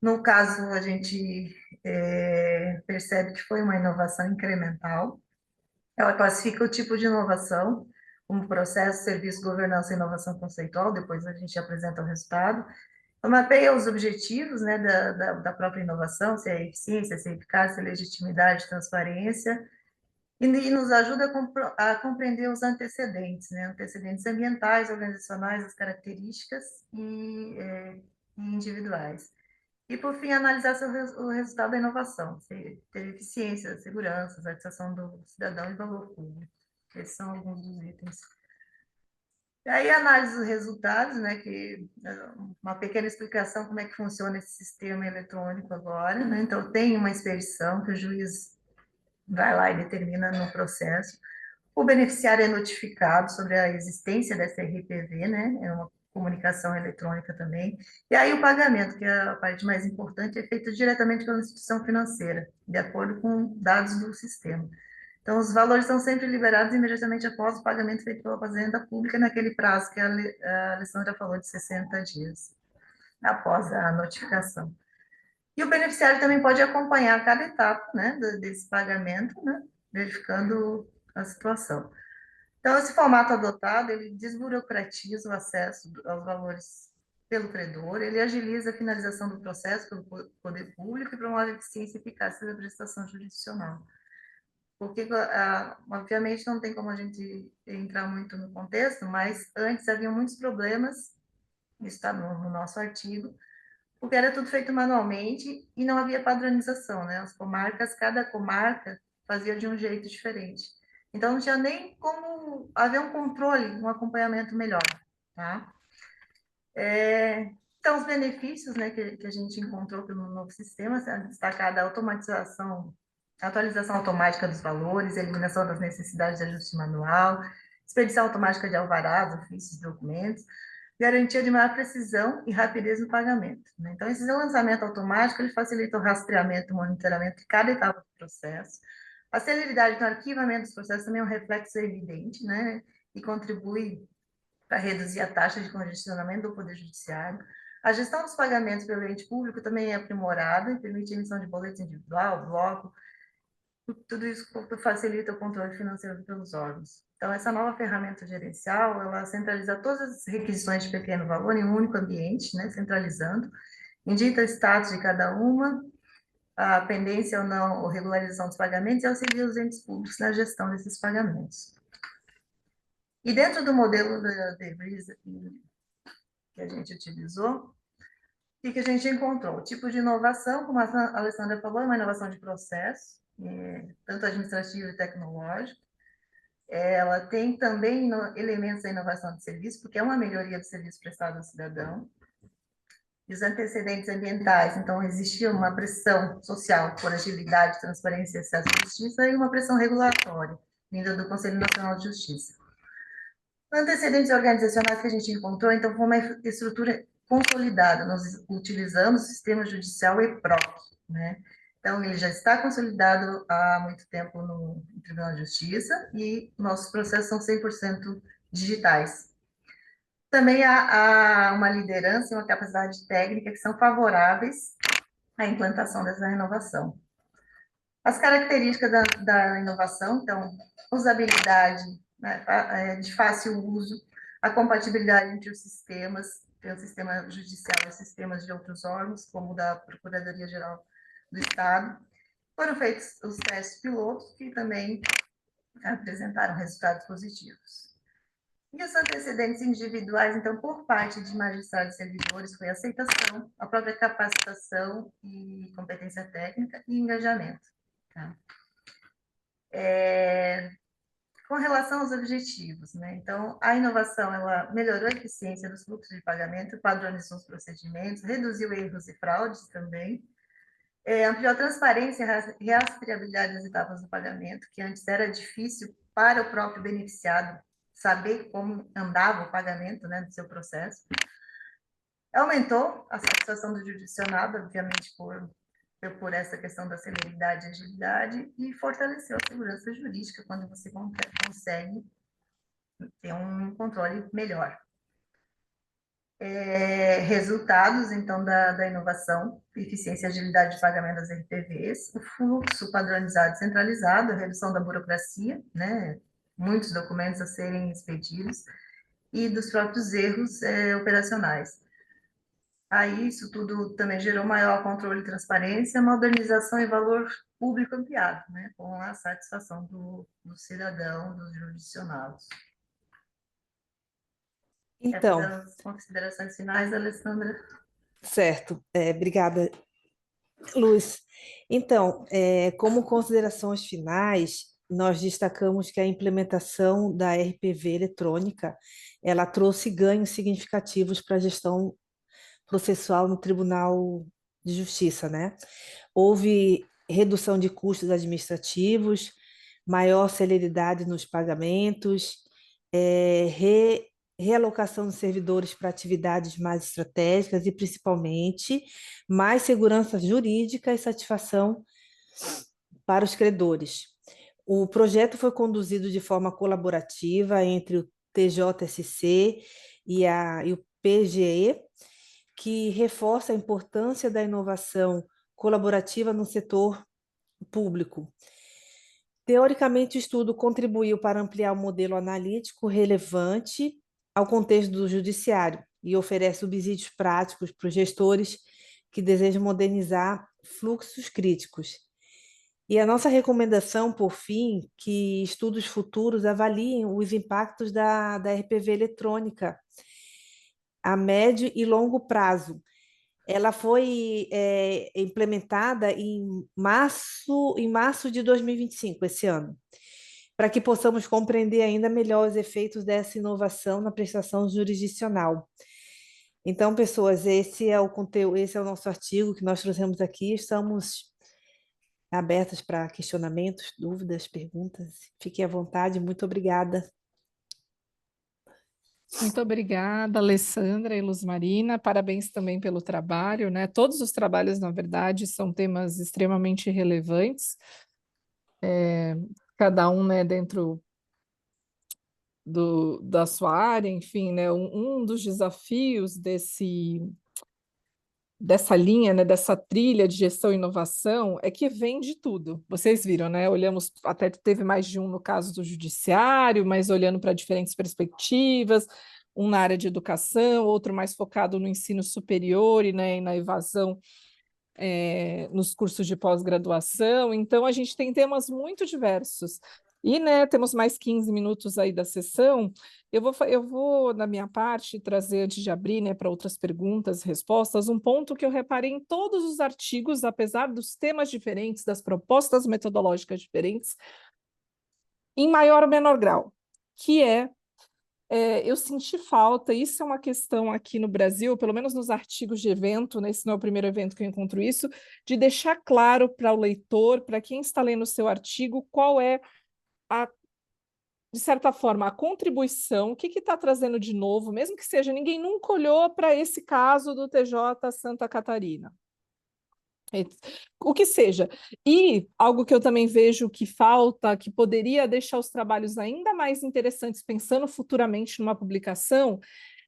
No caso, a gente percebe que foi uma inovação incremental. Ela classifica o tipo de inovação como processo, serviço, governança e inovação conceitual, depois a gente apresenta o resultado. Mapeia os objetivos, né, da própria inovação, se é eficiência, se é eficácia, legitimidade, transparência, e nos ajuda a compreender os antecedentes, né? Antecedentes ambientais, organizacionais, as características e individuais. E, por fim, analisar o resultado da inovação, se teve eficiência, segurança, satisfação do cidadão e valor público. Esses são alguns dos itens. E aí, análise dos resultados, né, que uma pequena explicação como é que funciona esse sistema eletrônico agora, né? Então, tem uma expedição que o juiz vai lá e determina no processo. O beneficiário é notificado sobre a existência dessa RPV, né? É uma comunicação eletrônica também. E aí o pagamento, que é a parte mais importante, é feito diretamente pela instituição financeira, de acordo com dados do sistema. Então, os valores são sempre liberados imediatamente após o pagamento feito pela Fazenda Pública, naquele prazo que a Alessandra falou, de 60 dias, após a notificação. E o beneficiário também pode acompanhar cada etapa, né, desse pagamento, né, verificando a situação. Então, esse formato adotado, ele desburocratiza o acesso aos valores pelo credor, ele agiliza a finalização do processo pelo poder público e promove a eficiência e eficácia da prestação jurisdicional. Porque, obviamente, não tem como a gente entrar muito no contexto, mas antes havia muitos problemas, isso está no nosso artigo, porque era tudo feito manualmente e não havia padronização, né? As comarcas, cada comarca fazia de um jeito diferente. Então, não tinha nem como haver um controle, um acompanhamento melhor, tá? Então, os benefícios, né, que a gente encontrou pelo novo sistema, destacada a automatização, atualização automática dos valores, eliminação das necessidades de ajuste manual, expedição automática de alvarás, ofícios, documentos, garantia de maior precisão e rapidez no pagamento, né? Então, esse lançamento automático, ele facilita o rastreamento e monitoramento de cada etapa do processo. A celeridade no arquivamento dos processos também é um reflexo evidente, né? E contribui para reduzir a taxa de congestionamento do Poder Judiciário. A gestão dos pagamentos pelo ente público também é aprimorada e permite a emissão de boleto individual, bloco. Tudo isso facilita o controle financeiro pelos órgãos. Então, essa nova ferramenta gerencial, ela centraliza todas as requisições de pequeno valor em um único ambiente, né, centralizando, indica o status de cada uma, a pendência ou não, ou regularização dos pagamentos e auxilia os entes públicos na gestão desses pagamentos. E dentro do modelo da DeVries que a gente utilizou, o que a gente encontrou? O tipo de inovação, como a Alessandra falou, é uma inovação de processo, tanto administrativo e tecnológico. Ela tem também elementos da inovação de serviço, porque é uma melhoria do serviço prestado ao cidadão. E os antecedentes ambientais, então, existia uma pressão social por agilidade, transparência e acesso à justiça, e uma pressão regulatória, vinda do Conselho Nacional de Justiça. Antecedentes organizacionais que a gente encontrou, então, foi uma estrutura consolidada. Nós utilizamos o sistema judicial EPROC, né? Então, ele já está consolidado há muito tempo no Tribunal de Justiça e nossos processos são 100% digitais. Também há uma liderança e uma capacidade técnica que são favoráveis à implantação dessa renovação. As características da inovação, então, usabilidade, né, de fácil uso, a compatibilidade entre os sistemas, tem o sistema judicial e sistemas de outros órgãos, como o da Procuradoria-Geral do Estado. Foram feitos os testes pilotos, que também apresentaram resultados positivos. E os antecedentes individuais, então, por parte de magistrados e servidores, foi aceitação, a própria capacitação e competência técnica e engajamento. Tá? Com relação aos objetivos, né? Então, a inovação, ela melhorou a eficiência dos fluxos de pagamento, padronizou os procedimentos, reduziu erros e fraudes também, ampliou a transparência e a rastreabilidade das etapas do pagamento, que antes era difícil para o próprio beneficiado saber como andava o pagamento, né, do seu processo. Aumentou a satisfação do judicionado, obviamente, por essa questão da celeridade e agilidade, e fortaleceu a segurança jurídica quando você consegue ter um controle melhor. Resultados, então, da inovação, eficiência e agilidade de pagamento das RPVs, o fluxo padronizado e centralizado, a redução da burocracia, né, muitos documentos a serem expedidos, e dos próprios erros operacionais. Aí isso tudo também gerou maior controle e transparência, modernização e valor público ampliado, né, com a satisfação do cidadão, dos jurisdicionados. Quer fazer Então, as considerações finais, Alessandra? certo. Obrigada, Luz. Então, como considerações finais, nós destacamos que a implementação da RPV eletrônica, ela trouxe ganhos significativos para a gestão processual no Tribunal de Justiça, né? Houve redução de custos administrativos, maior celeridade nos pagamentos, realocação de servidores para atividades mais estratégicas e, principalmente, mais segurança jurídica e satisfação para os credores. O projeto foi conduzido de forma colaborativa entre o TJSC e o PGE, que reforça a importância da inovação colaborativa no setor público. Teoricamente, o estudo contribuiu para ampliar o modelo analítico relevante ao contexto do judiciário e oferece subsídios práticos para os gestores que desejam modernizar fluxos críticos. E a nossa recomendação, por fim, que estudos futuros avaliem os impactos da RPV eletrônica a médio e longo prazo. Ela foi implementada em março de 2025, esse ano, para que possamos compreender ainda melhor os efeitos dessa inovação na prestação jurisdicional. Então, pessoas, esse é o conteúdo, esse é o nosso artigo que nós trouxemos aqui. Estamos abertas para questionamentos, dúvidas, perguntas. Fiquem à vontade. Muito obrigada. Muito obrigada, Alessandra e Luz Marina. Parabéns também pelo trabalho, né? Todos os trabalhos, na verdade, são temas extremamente relevantes. Cada um, né, dentro da sua área, enfim, né? Um dos desafios dessa linha, né, dessa trilha de gestão e inovação é que vem de tudo. Vocês viram, né? Olhamos, até teve mais de um no caso do judiciário, mas olhando para diferentes perspectivas, um na área de educação, outro mais focado no ensino superior e, né, na evasão nos cursos de pós-graduação. Então, a gente tem temas muito diversos. E, né, temos mais 15 minutos aí da sessão. Eu vou, na minha parte, trazer, antes de abrir, né, para outras perguntas, respostas, um ponto que eu reparei em todos os artigos, apesar dos temas diferentes, das propostas metodológicas diferentes, em maior ou menor grau, que eu senti falta, isso é uma questão aqui no Brasil, pelo menos nos artigos de evento, né, esse não é o primeiro evento que eu encontro isso, de deixar claro para o leitor, para quem está lendo o seu artigo, qual é de certa forma, a contribuição, o que está trazendo de novo, mesmo que seja, ninguém nunca olhou para esse caso do TJ Santa Catarina. O que seja. E algo que eu também vejo que falta, que poderia deixar os trabalhos ainda mais interessantes, pensando futuramente numa publicação,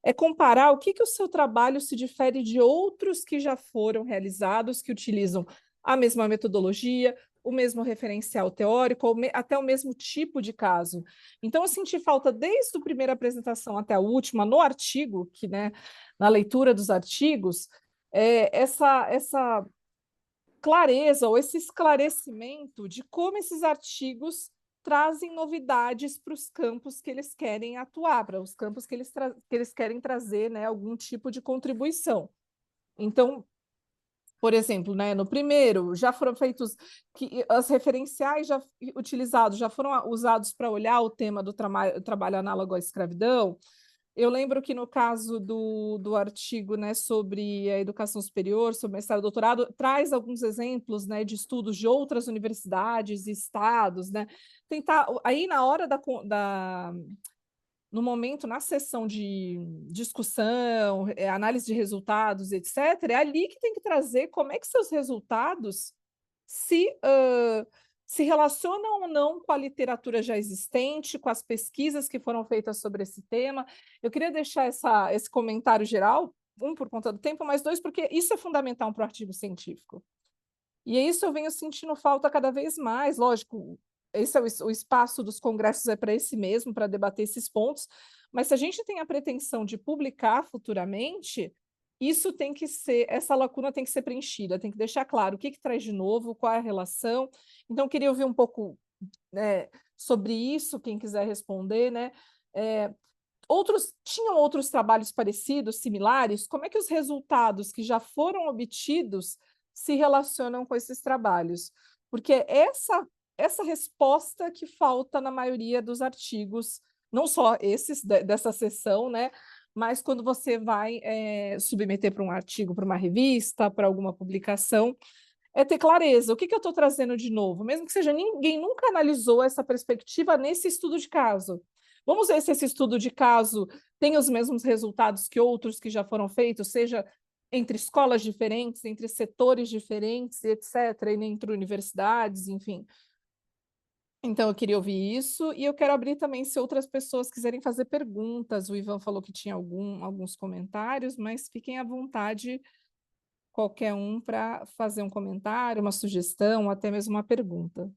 é comparar o que o seu trabalho se difere de outros que já foram realizados, que utilizam a mesma metodologia, o mesmo referencial teórico, ou até o mesmo tipo de caso. Então, eu senti falta, desde a primeira apresentação até a última, no artigo, que, né, na leitura dos artigos, essa clareza ou esse esclarecimento de como esses artigos trazem novidades para os campos que eles querem atuar, para os campos que eles querem trazer, né, algum tipo de contribuição. Então, por exemplo, né, no primeiro, já foram feitos, as referenciais já utilizados, já foram usados para olhar o tema do trabalho análogo à escravidão. Eu lembro que no caso do artigo, né, sobre a educação superior, sobre mestrado e doutorado, traz alguns exemplos, né, de estudos de outras universidades e estados, né, tentar, aí na hora no momento, na sessão de discussão, análise de resultados, etc., é ali que tem que trazer como é que seus resultados se relacionam ou não com a literatura já existente, com as pesquisas que foram feitas sobre esse tema. Eu queria deixar esse comentário geral, por conta do tempo, mas dois, porque isso é fundamental para o artigo científico. E isso eu venho sentindo falta cada vez mais, lógico, esse é o espaço dos congressos é para esse mesmo, para debater esses pontos, mas se a gente tem a pretensão de publicar futuramente, isso tem que ser, essa lacuna tem que ser preenchida, tem que deixar claro o que que traz de novo, qual é a relação. Então, eu queria ouvir um pouco, né, sobre isso, quem quiser responder, né? É, tinham outros trabalhos parecidos, similares? Como é que os resultados que já foram obtidos se relacionam com esses trabalhos? Porque essa resposta que falta na maioria dos artigos, não só esses dessa seção, né? Mas quando você vai submeter para um artigo, para uma revista, para alguma publicação, é ter clareza. O que que eu estou trazendo de novo? Mesmo que seja ninguém nunca analisou essa perspectiva nesse estudo de caso. Vamos ver se esse estudo de caso tem os mesmos resultados que outros que já foram feitos, seja entre escolas diferentes, entre setores diferentes, etc., e entre universidades, enfim. Então, eu queria ouvir isso, e eu quero abrir também se outras pessoas quiserem fazer perguntas. O Ivan falou que tinha alguns comentários, mas fiquem à vontade, qualquer um, para fazer um comentário, uma sugestão, ou até mesmo uma pergunta.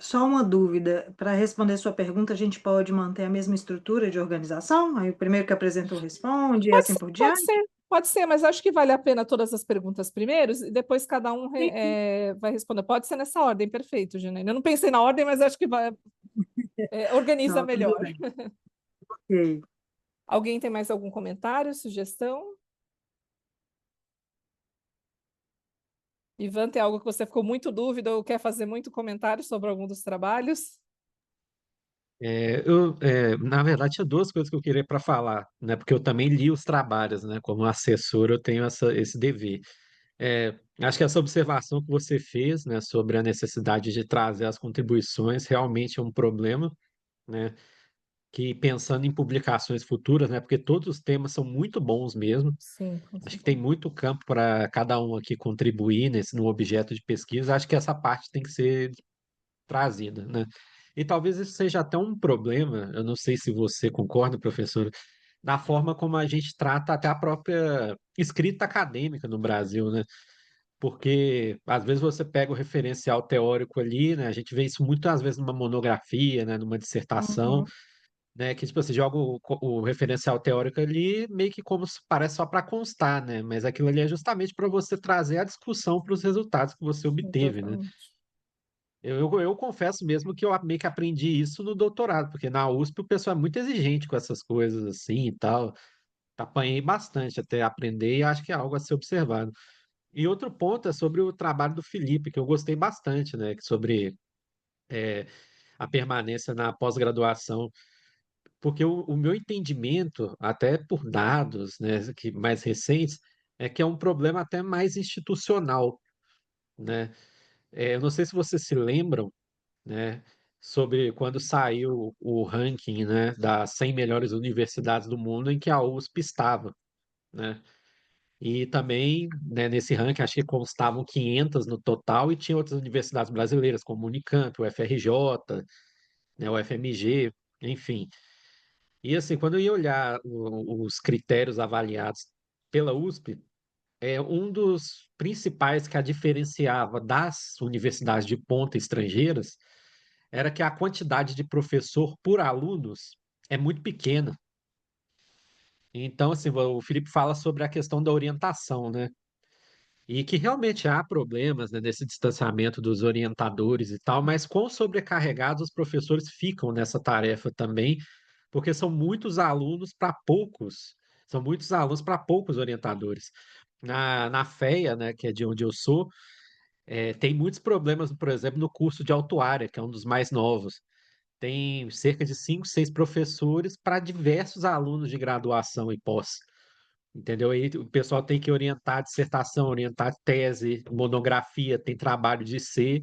Só uma dúvida, para responder sua pergunta, a gente pode manter a mesma estrutura de organização? Aí o primeiro que apresentou responde, e assim por diante? Pode ser, mas acho que vale a pena todas as perguntas primeiros e depois cada um vai responder. Pode ser nessa ordem, perfeito, Janaína. Eu não pensei na ordem, mas acho que organiza Não, tudo melhor. bem. Ok. Alguém tem mais algum comentário, sugestão? Ivan, tem algo que você ficou muito dúvida ou quer fazer muito comentário sobre algum dos trabalhos? Na verdade, tinha duas coisas que eu queria para falar, né? Porque eu também li os trabalhos, né? Como assessor, eu tenho esse dever. Acho que essa observação que você fez, né, sobre a necessidade de trazer as contribuições realmente é um problema, né? Que pensando em publicações futuras, né? Porque todos os temas são muito bons mesmo. Sim, com Acho que tem certeza. muito campo para cada um aqui contribuir no objeto de pesquisa. Acho que essa parte tem que ser trazida, né? E talvez isso seja até um problema, eu não sei se você concorda, professor, na forma como a gente trata até a própria escrita acadêmica no Brasil, né? Porque às vezes você pega o referencial teórico ali, né? A gente vê isso muitas vezes numa monografia, né? Numa dissertação, Uhum, né? Que tipo, você joga o referencial teórico ali meio que como se parece só para constar, né? Mas aquilo ali é justamente para você trazer a discussão para os resultados que você obteve, né? exatamente. Eu confesso mesmo que eu meio que aprendi isso no doutorado, porque na USP o pessoal é muito exigente com essas coisas assim e tal. Apanhei bastante até aprender e acho que é algo a ser observado. E outro ponto é sobre o trabalho do Felipe, que eu gostei bastante, né? Sobre a permanência na pós-graduação, porque o meu entendimento, até por dados, né, mais recentes, é que é um problema até mais institucional, né? Eu não sei se vocês se lembram, né, sobre quando saiu o ranking, né, das 100 melhores universidades do mundo em que a USP estava, né? E também, né, nesse ranking, acho que constavam 500 no total e tinha outras universidades brasileiras, como o Unicamp, o FRJ, né, o FMG, enfim. E assim, quando eu ia olhar os critérios avaliados pela USP, um dos principais que a diferenciava das universidades de ponta estrangeiras era que a quantidade de professor por alunos é muito pequena. Então, assim, o Felipe fala sobre a questão da orientação, né? E que realmente há problemas, né, nesse distanciamento dos orientadores e tal, mas quão sobrecarregados os professores ficam nessa tarefa também, porque são muitos alunos para poucos orientadores. Na FEA, né, que é de onde eu sou, tem muitos problemas, por exemplo, no curso de autuária, que é um dos mais novos. Tem cerca de 5, 6 professores para diversos alunos de graduação e pós. Entendeu? Aí o pessoal tem que orientar dissertação, orientar tese, monografia, tem trabalho de C.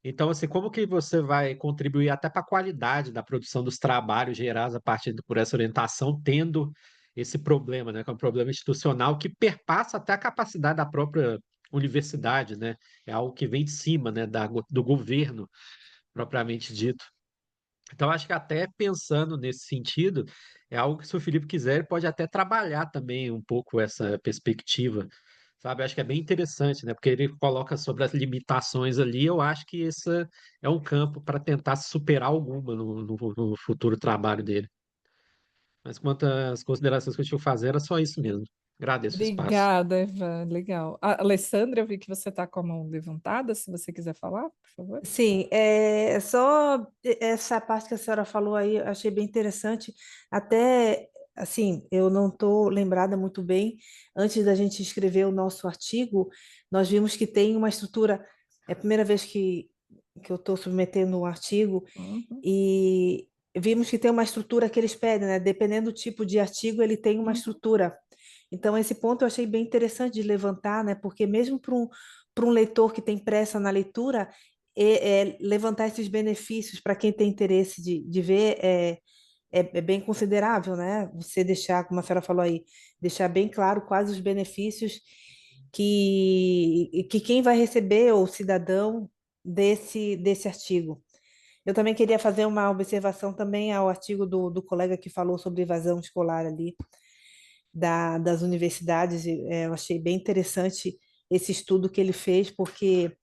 Então, assim, como que você vai contribuir até para a qualidade da produção dos trabalhos gerados a partir por essa orientação, tendo esse problema, né, que é um problema institucional que perpassa até a capacidade da própria universidade, né? É algo que vem de cima, né, do governo propriamente dito. Então, acho que até pensando nesse sentido, é algo que se o Felipe quiser, ele pode até trabalhar também um pouco essa perspectiva, sabe? Acho que é bem interessante, né? Porque ele coloca sobre as limitações ali, eu acho que esse é um campo para tentar superar alguma no futuro trabalho dele. Mas quanto às considerações que eu tinha que fazer, era só isso mesmo. Agradeço o espaço. Obrigada, Ivan. Legal. Alessandra, eu vi que você está com a mão levantada. Se você quiser falar, por favor. Sim, é só essa parte que a senhora falou aí, eu achei bem interessante. Até, assim, eu não estou lembrada muito bem, antes da gente escrever o nosso artigo, nós vimos que tem uma estrutura, é a primeira vez que eu estou submetendo um artigo, Uhum, e vimos que tem uma estrutura que eles pedem, né? Dependendo do tipo de artigo, ele tem uma uhum. estrutura. Então, esse ponto eu achei bem interessante de levantar, né? Porque mesmo para um leitor que tem pressa na leitura, levantar esses benefícios para quem tem interesse de ver é bem considerável, né? Você deixar, como a senhora falou aí, deixar bem claro quais os benefícios que quem vai receber, o cidadão, desse artigo. Eu também queria fazer uma observação também ao artigo do colega que falou sobre evasão escolar ali, das universidades. Eu achei bem interessante esse estudo que ele fez, porque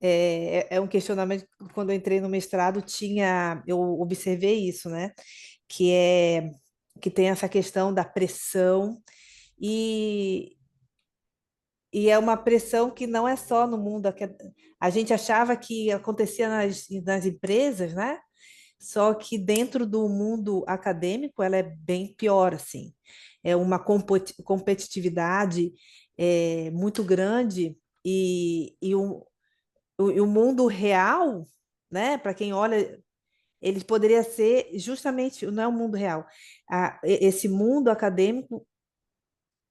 é um questionamento que quando eu entrei no mestrado eu observei isso, né? Que é que tem essa questão da pressão e, e é uma pressão que não é só no mundo. A gente achava que acontecia nas empresas, né? Só que dentro do mundo acadêmico ela é bem pior, assim. É uma competitividade muito grande e o mundo real, né? Para quem olha, ele poderia ser justamente, não é o mundo real. Esse mundo acadêmico,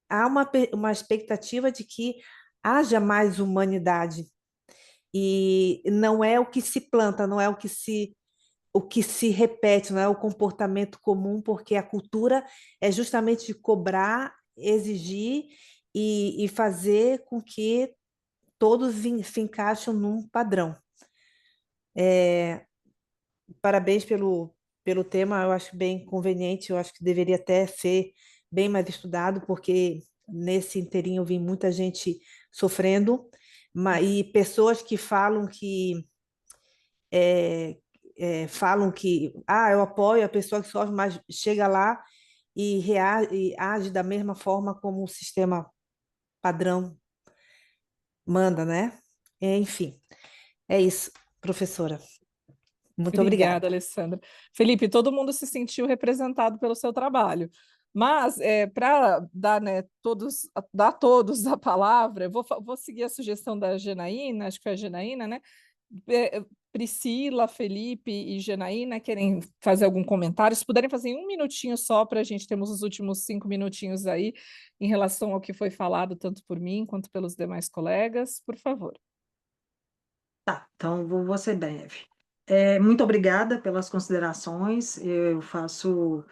há uma expectativa de que haja mais humanidade. E não é o que se planta, não é o que se repete, não é o comportamento comum, porque a cultura é justamente de cobrar, exigir e fazer com que todos se encaixem num padrão. Parabéns pelo tema, eu acho bem conveniente, eu acho que deveria até ser bem mais estudado, porque nesse inteirinho eu vi muita gente sofrendo, e pessoas que é, falam que eu apoio a pessoa que sofre, mas chega lá e age da mesma forma como o sistema padrão manda, né? Enfim, é isso, professora. Muito Obrigada, obrigada. Alessandra. Felipe, todo mundo se sentiu representado pelo seu trabalho. Mas, para dar, né, dar a todos a palavra, eu vou seguir a sugestão da Janaína, acho que foi a Janaína, né? Priscila, Felipe e Janaína querem fazer algum comentário? Se puderem fazer em um minutinho só, para a gente termos os últimos 5 minutinhos aí, em relação ao que foi falado, tanto por mim quanto pelos demais colegas, por favor. Tá, então vou ser breve. Muito obrigada pelas considerações. Eu faço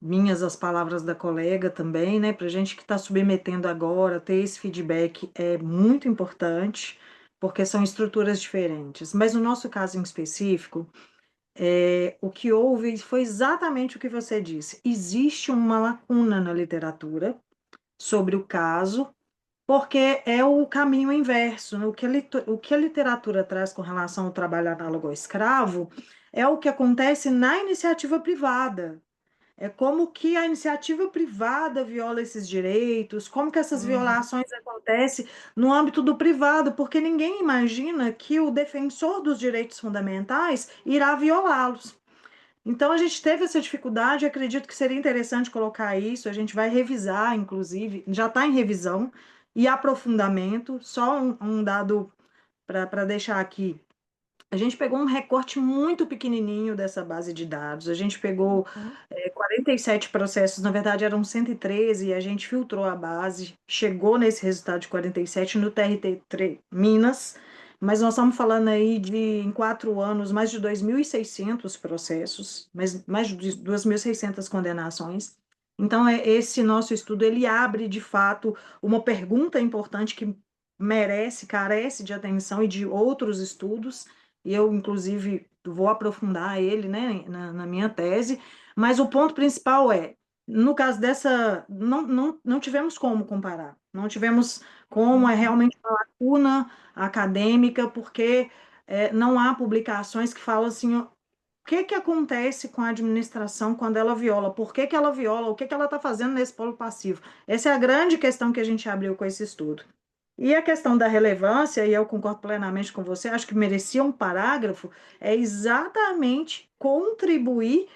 minhas as palavras da colega também, né? Para a gente que está submetendo agora, ter esse feedback é muito importante, porque são estruturas diferentes. Mas no nosso caso em específico, o que houve foi exatamente o que você disse. Existe uma lacuna na literatura sobre o caso, porque é o caminho inverso, né? O que a literatura traz com relação ao trabalho análogo ao escravo é o que acontece na iniciativa privada. É como que a iniciativa privada viola esses direitos, como que essas Uhum. violações acontecem no âmbito do privado, porque ninguém imagina que o defensor dos direitos fundamentais irá violá-los. Então, a gente teve essa dificuldade, acredito que seria interessante colocar isso, a gente vai revisar, inclusive, já está em revisão e aprofundamento. Só um dado para deixar aqui. A gente pegou um recorte muito pequenininho dessa base de dados, a gente pegou Uhum. 47 processos, na verdade eram 113, e a gente filtrou a base, chegou nesse resultado de 47 no TRT3 Minas, mas nós estamos falando aí em 4 anos, mais de 2.600 processos, mais de 2.600 condenações. Então, esse nosso estudo, ele abre, de fato, uma pergunta importante que carece de atenção e de outros estudos, e eu, inclusive, vou aprofundar ele, né, na minha tese, mas o ponto principal no caso dessa, não tivemos como comparar, não tivemos como, é Uhum. realmente uma lacuna acadêmica, porque não há publicações que falam assim, que acontece com a administração quando ela viola? Por que ela viola? O que ela está fazendo nesse polo passivo? Essa é a grande questão que a gente abriu com esse estudo. E a questão da relevância, e eu concordo plenamente com você, acho que merecia um parágrafo, é exatamente contribuir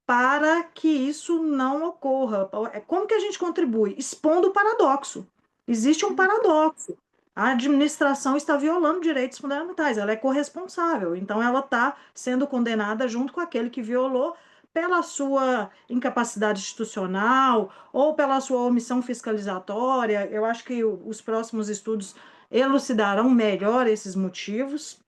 para que isso não ocorra. Como que a gente contribui? Expondo o paradoxo. Existe um paradoxo. A administração está violando direitos fundamentais, ela é corresponsável, então ela está sendo condenada junto com aquele que violou pela sua incapacidade institucional ou pela sua omissão fiscalizatória. Eu acho que os próximos estudos elucidarão melhor esses motivos.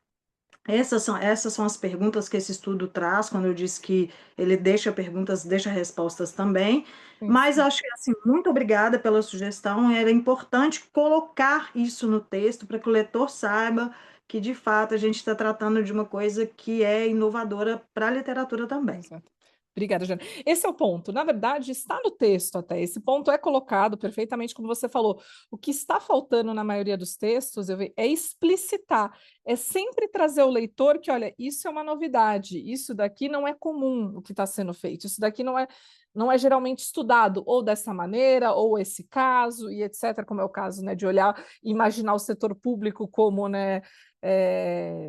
Essas são as perguntas que esse estudo traz, quando eu disse que ele deixa perguntas, deixa respostas também. Mas acho que, assim, muito obrigada pela sugestão. Era importante colocar isso no texto para que o leitor saiba que, de fato, a gente está tratando de uma coisa que é inovadora para a literatura também. Exato. Obrigada, Jana. Esse é o ponto. Na verdade, está no texto até. Esse ponto é colocado perfeitamente, como você falou. O que está faltando na maioria dos textos é explicitar, é sempre trazer o leitor que, olha, isso é uma novidade, isso daqui não é comum o que está sendo feito, isso daqui não é geralmente estudado, ou dessa maneira, ou esse caso, e etc., como é o caso, né, de olhar e imaginar o setor público como, né,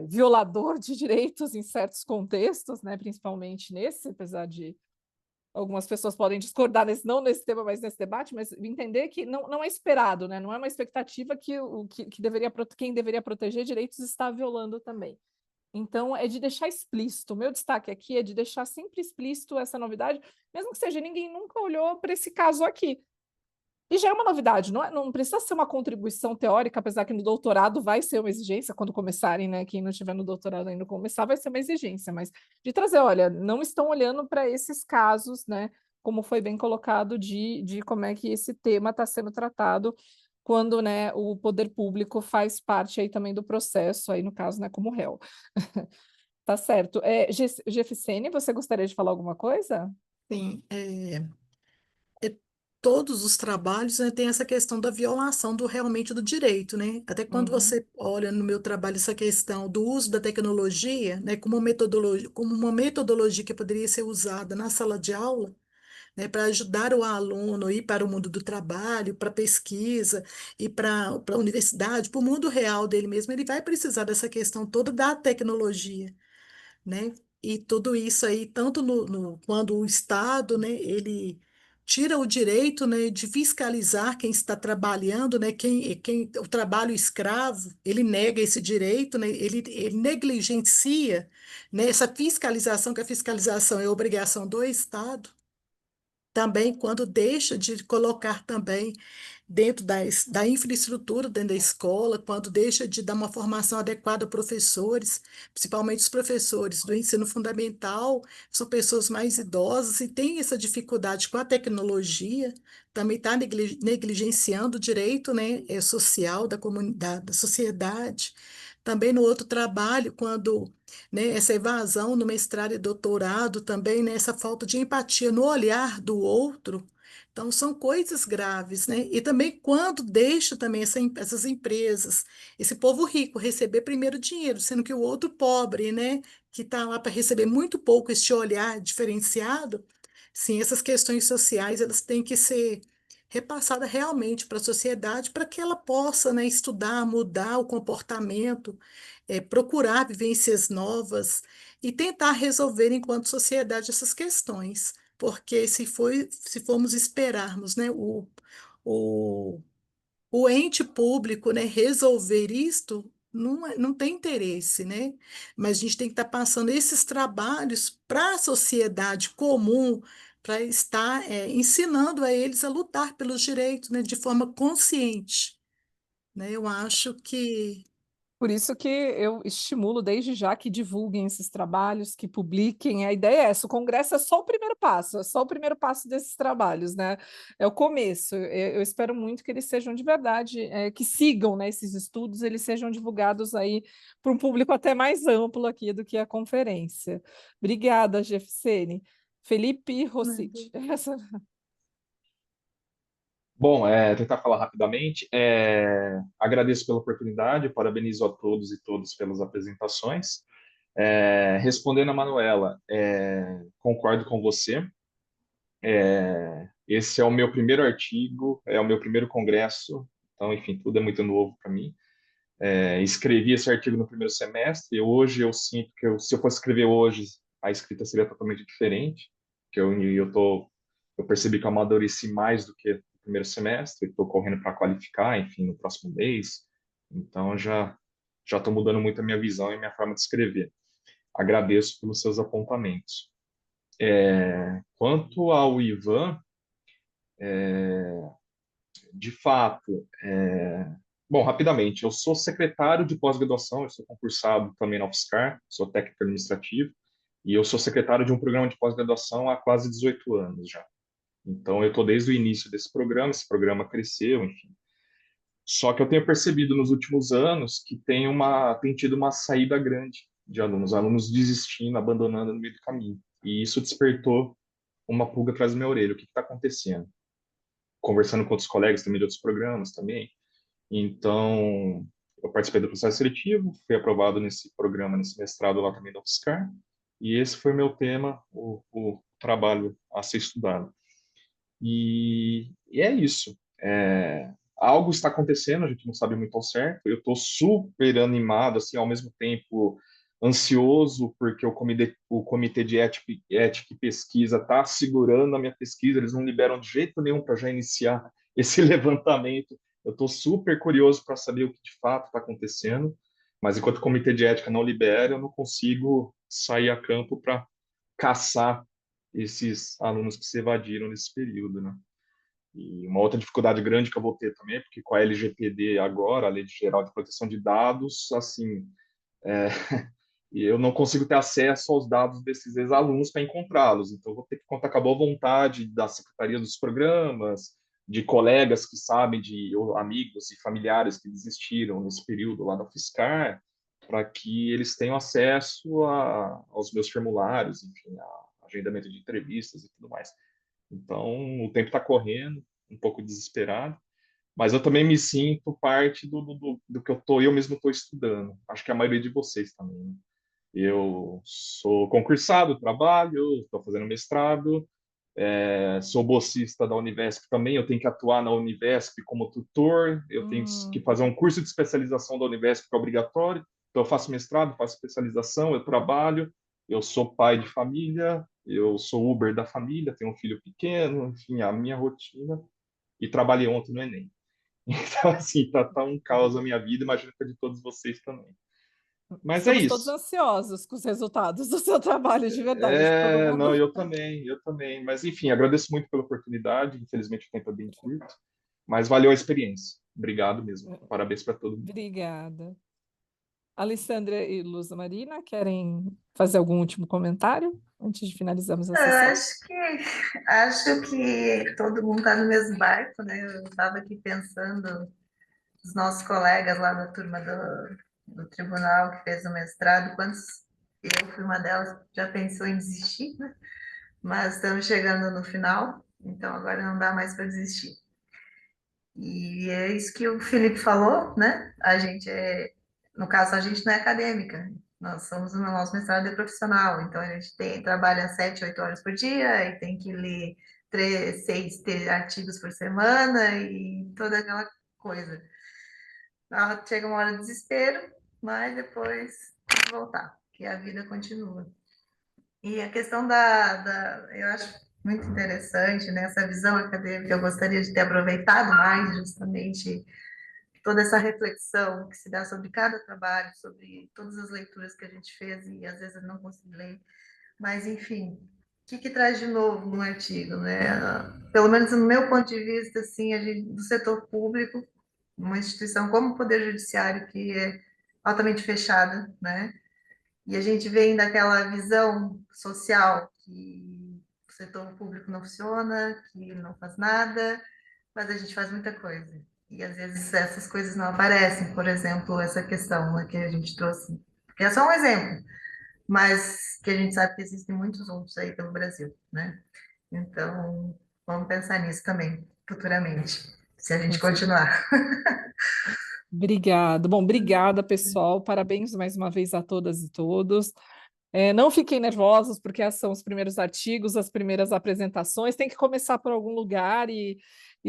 violador de direitos em certos contextos, né, principalmente nesse, apesar de algumas pessoas podem discordar não nesse tema, mas nesse debate, mas entender que não é esperado, né, não é uma expectativa que quem deveria proteger direitos está violando também. Então, é de deixar explícito. O meu destaque aqui é de deixar sempre explícito essa novidade, mesmo que seja ninguém nunca olhou para esse caso aqui. E já é uma novidade, não precisa ser uma contribuição teórica, apesar que no doutorado vai ser uma exigência, quando começarem, né? Quem não estiver no doutorado ainda começar, vai ser uma exigência, mas de trazer, olha, não estão olhando para esses casos, né? Como foi bem colocado, de como é que esse tema está sendo tratado quando, né, o poder público faz parte aí também do processo, aí no caso, né, como réu. Tá certo. Gefisene, você gostaria de falar alguma coisa? Sim, todos os trabalhos, né, tem essa questão da violação do realmente do direito, né? Até quando você olha no meu trabalho essa questão do uso da tecnologia, né, como uma metodologia que poderia ser usada na sala de aula, né, para ajudar o aluno a ir para o mundo do trabalho, para pesquisa e para a universidade, para o mundo real dele mesmo, ele vai precisar dessa questão toda da tecnologia, né? E tudo isso aí, tanto quando o Estado, né, ele tira o direito, né, de fiscalizar quem está trabalhando, né, quem o trabalho escravo, ele nega esse direito, né, ele negligencia, né, essa fiscalização, que a fiscalização é obrigação do Estado, também quando deixa de colocar também dentro da infraestrutura dentro da escola, quando deixa de dar uma formação adequada a professores, principalmente os professores do ensino fundamental, são pessoas mais idosas e têm essa dificuldade com a tecnologia, também está negligenciando o direito, né, social da comunidade, da sociedade. Também no outro trabalho, quando, né, essa evasão no mestrado e doutorado, também, né, essa falta de empatia no olhar do outro. Então, são coisas graves, né? E também quando deixa também essas empresas, esse povo rico receber primeiro dinheiro, sendo que o outro pobre, né, que está lá para receber muito pouco este olhar diferenciado, sim, essas questões sociais, elas têm que ser repassadas realmente para a sociedade, para que ela possa, né, estudar, mudar o comportamento, procurar vivências novas e tentar resolver enquanto sociedade essas questões. Porque se formos esperarmos, né, o, o ente público, né, resolver isto, não tem interesse, né? Mas a gente tem que estar passando esses trabalhos para a sociedade comum, para estar ensinando a eles a lutar pelos direitos, né, de forma consciente, né? Eu acho que Por isso que eu estimulo desde já que divulguem esses trabalhos, que publiquem. A ideia é essa, o congresso é só o primeiro passo, é só o primeiro passo desses trabalhos, né? É o começo. Eu espero muito que eles sejam de verdade, que sigam, né, esses estudos, eles sejam divulgados aí para um público até mais amplo aqui do que a conferência. Obrigada, Jeffersene. Felipe Rossiti. Bom, tentar falar rapidamente. Agradeço pela oportunidade, parabenizo a todos e todas pelas apresentações. Respondendo a Manuela, concordo com você. Esse é o meu primeiro artigo, é o meu primeiro congresso, então, enfim, tudo é muito novo para mim. Escrevi esse artigo no primeiro semestre, e hoje eu sinto que se eu fosse escrever hoje, a escrita seria totalmente diferente, que eu percebi que eu amadureci mais do que no primeiro semestre, estou correndo para qualificar, enfim, no próximo mês, então já estou mudando muito a minha visão e a minha forma de escrever. Agradeço pelos seus apontamentos. Quanto ao Ivan, de fato, bom, rapidamente, eu sou secretário de pós-graduação, eu sou concursado também na UFSCar, sou técnico administrativo, e eu sou secretário de um programa de pós-graduação há quase 18 anos já. Então, eu estou desde o início desse programa, esse programa cresceu, enfim. Só que eu tenho percebido nos últimos anos que tem tido uma saída grande de alunos desistindo, abandonando no meio do caminho. E isso despertou uma pulga atrás da minha orelha. O que está acontecendo? Conversando com outros colegas também de outros programas também. Então, eu participei do processo seletivo, fui aprovado nesse programa, nesse mestrado lá também da UFSCar, e esse foi meu tema, o trabalho a ser estudado. E é isso. Algo está acontecendo, a gente não sabe muito ao certo. Eu estou super animado, assim, ao mesmo tempo ansioso, porque o comitê de ética e pesquisa está segurando a minha pesquisa, eles não liberam de jeito nenhum para já iniciar esse levantamento. Eu estou super curioso para saber o que de fato está acontecendo, mas enquanto o comitê de ética não libera, eu não consigo sair a campo para caçar esses alunos que se evadiram nesse período, né? E uma outra dificuldade grande que eu vou ter também, porque com a LGPD agora, a Lei Geral de Proteção de Dados, assim, e eu não consigo ter acesso aos dados desses ex-alunos para encontrá-los. Então, eu vou ter que contar com a boa vontade da Secretaria dos Programas, de colegas que sabem, ou amigos e familiares que desistiram nesse período lá da UFSCar, para que eles tenham acesso aos meus formulários, enfim, a agendamento de entrevistas e tudo mais. Então, o tempo está correndo, um pouco desesperado, mas eu também me sinto parte do que eu mesmo estou estudando. Acho que a maioria de vocês também, né? Eu sou concursado, trabalho, estou fazendo mestrado, sou bolsista da Univesp também, eu tenho que atuar na Univesp como tutor, eu tenho que fazer um curso de especialização da Univesp que é obrigatório, então eu faço mestrado, faço especialização, eu trabalho, eu sou pai de família, eu sou Uber da família, tenho um filho pequeno, enfim, a minha rotina, e trabalhei ontem no Enem. Então, assim, tá um caos a minha vida, imagino que a de todos vocês também. Mas é Estamos todos isso. ansiosos com os resultados do seu trabalho, de verdade, todo Não, mundo. eu também. Mas, enfim, agradeço muito pela oportunidade. Infelizmente, o tempo é bem curto, mas valeu a experiência. Obrigado mesmo. Parabéns para todo mundo. Obrigada. Alessandra e Luz Marina, querem fazer algum último comentário antes de finalizarmos a Eu sessão? acho que todo mundo está no mesmo barco, né? Eu estava aqui pensando, os nossos colegas lá da turma do tribunal que fez o mestrado, quantos, eu fui uma delas, já pensou em desistir, né? Mas estamos chegando no final, então agora não dá mais para desistir. E é isso que o Felipe falou, né? No caso, a gente não é acadêmica, nós somos no nosso mestrado de profissional, então a gente trabalha 7, 8 horas por dia e tem que ler 3, 6 artigos por semana e toda aquela coisa. Chega uma hora de desespero, mas depois tem que voltar, que a vida continua. E a questão eu acho muito interessante, né, essa visão acadêmica, eu gostaria de ter aproveitado mais justamente toda essa reflexão que se dá sobre cada trabalho, sobre todas as leituras que a gente fez e às vezes eu não consegui ler, mas enfim, o que traz de novo no artigo, né? Pelo menos no meu ponto de vista, assim, do setor público, uma instituição como o Poder Judiciário que é altamente fechada, né? E a gente vem daquela visão social que o setor público não funciona, que não faz nada, mas a gente faz muita coisa. E às vezes essas coisas não aparecem, por exemplo, essa questão, né, que a gente trouxe, que é só um exemplo, mas que a gente sabe que existem muitos outros aí pelo Brasil, né? Então, vamos pensar nisso também, futuramente, se a gente continuar. Obrigada. Bom, obrigada, pessoal. Parabéns mais uma vez a todas e todos. Não fiquem nervosos, porque são os primeiros artigos, as primeiras apresentações. Tem que começar por algum lugar e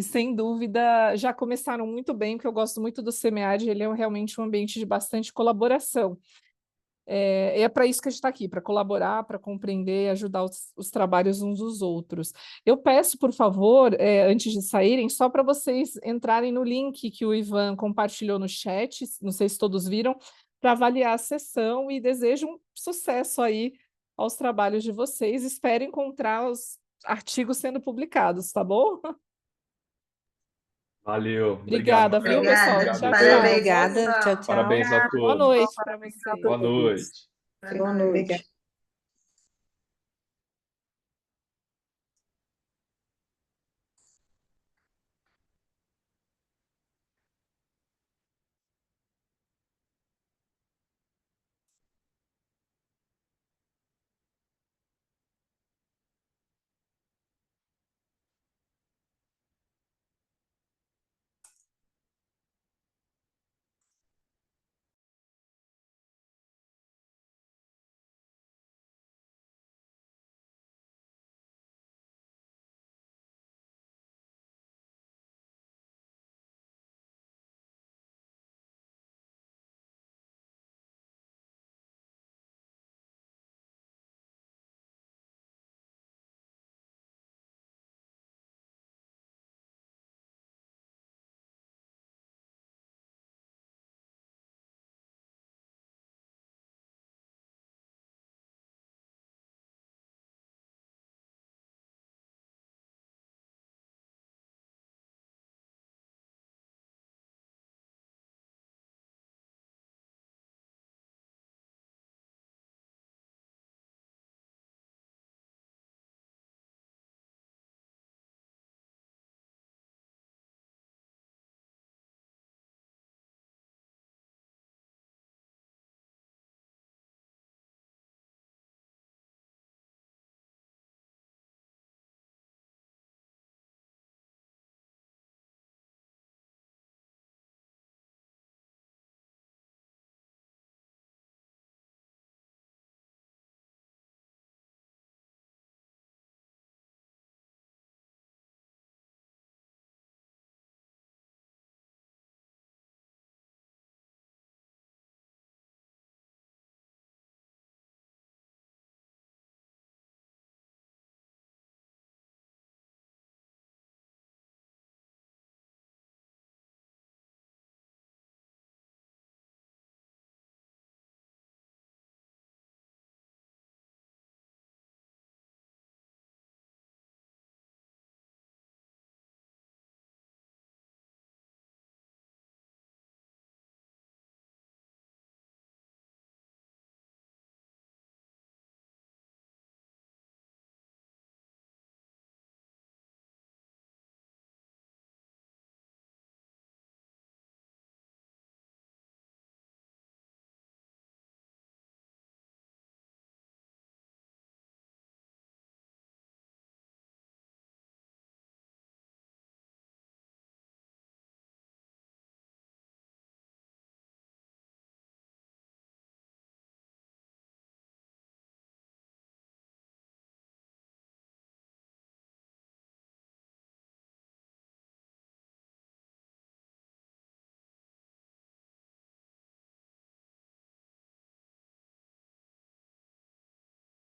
sem dúvida, já começaram muito bem, porque eu gosto muito do SEMEAD, ele é realmente um ambiente de bastante colaboração. É para isso que a gente está aqui, para colaborar, para compreender, ajudar os trabalhos uns dos outros. Eu peço, por favor, antes de saírem, só para vocês entrarem no link que o Ivan compartilhou no chat, não sei se todos viram, para avaliar a sessão e desejo um sucesso aí aos trabalhos de vocês. Espero encontrar os artigos sendo publicados, tá bom? Valeu. Obrigada, viu, Raquel. pessoal? Obrigado, Tchau, Eugênio. tchau. Obrigada. Tchau, tchau. Parabéns a Boa todos. noite para vocês. Boa noite. Boa noite.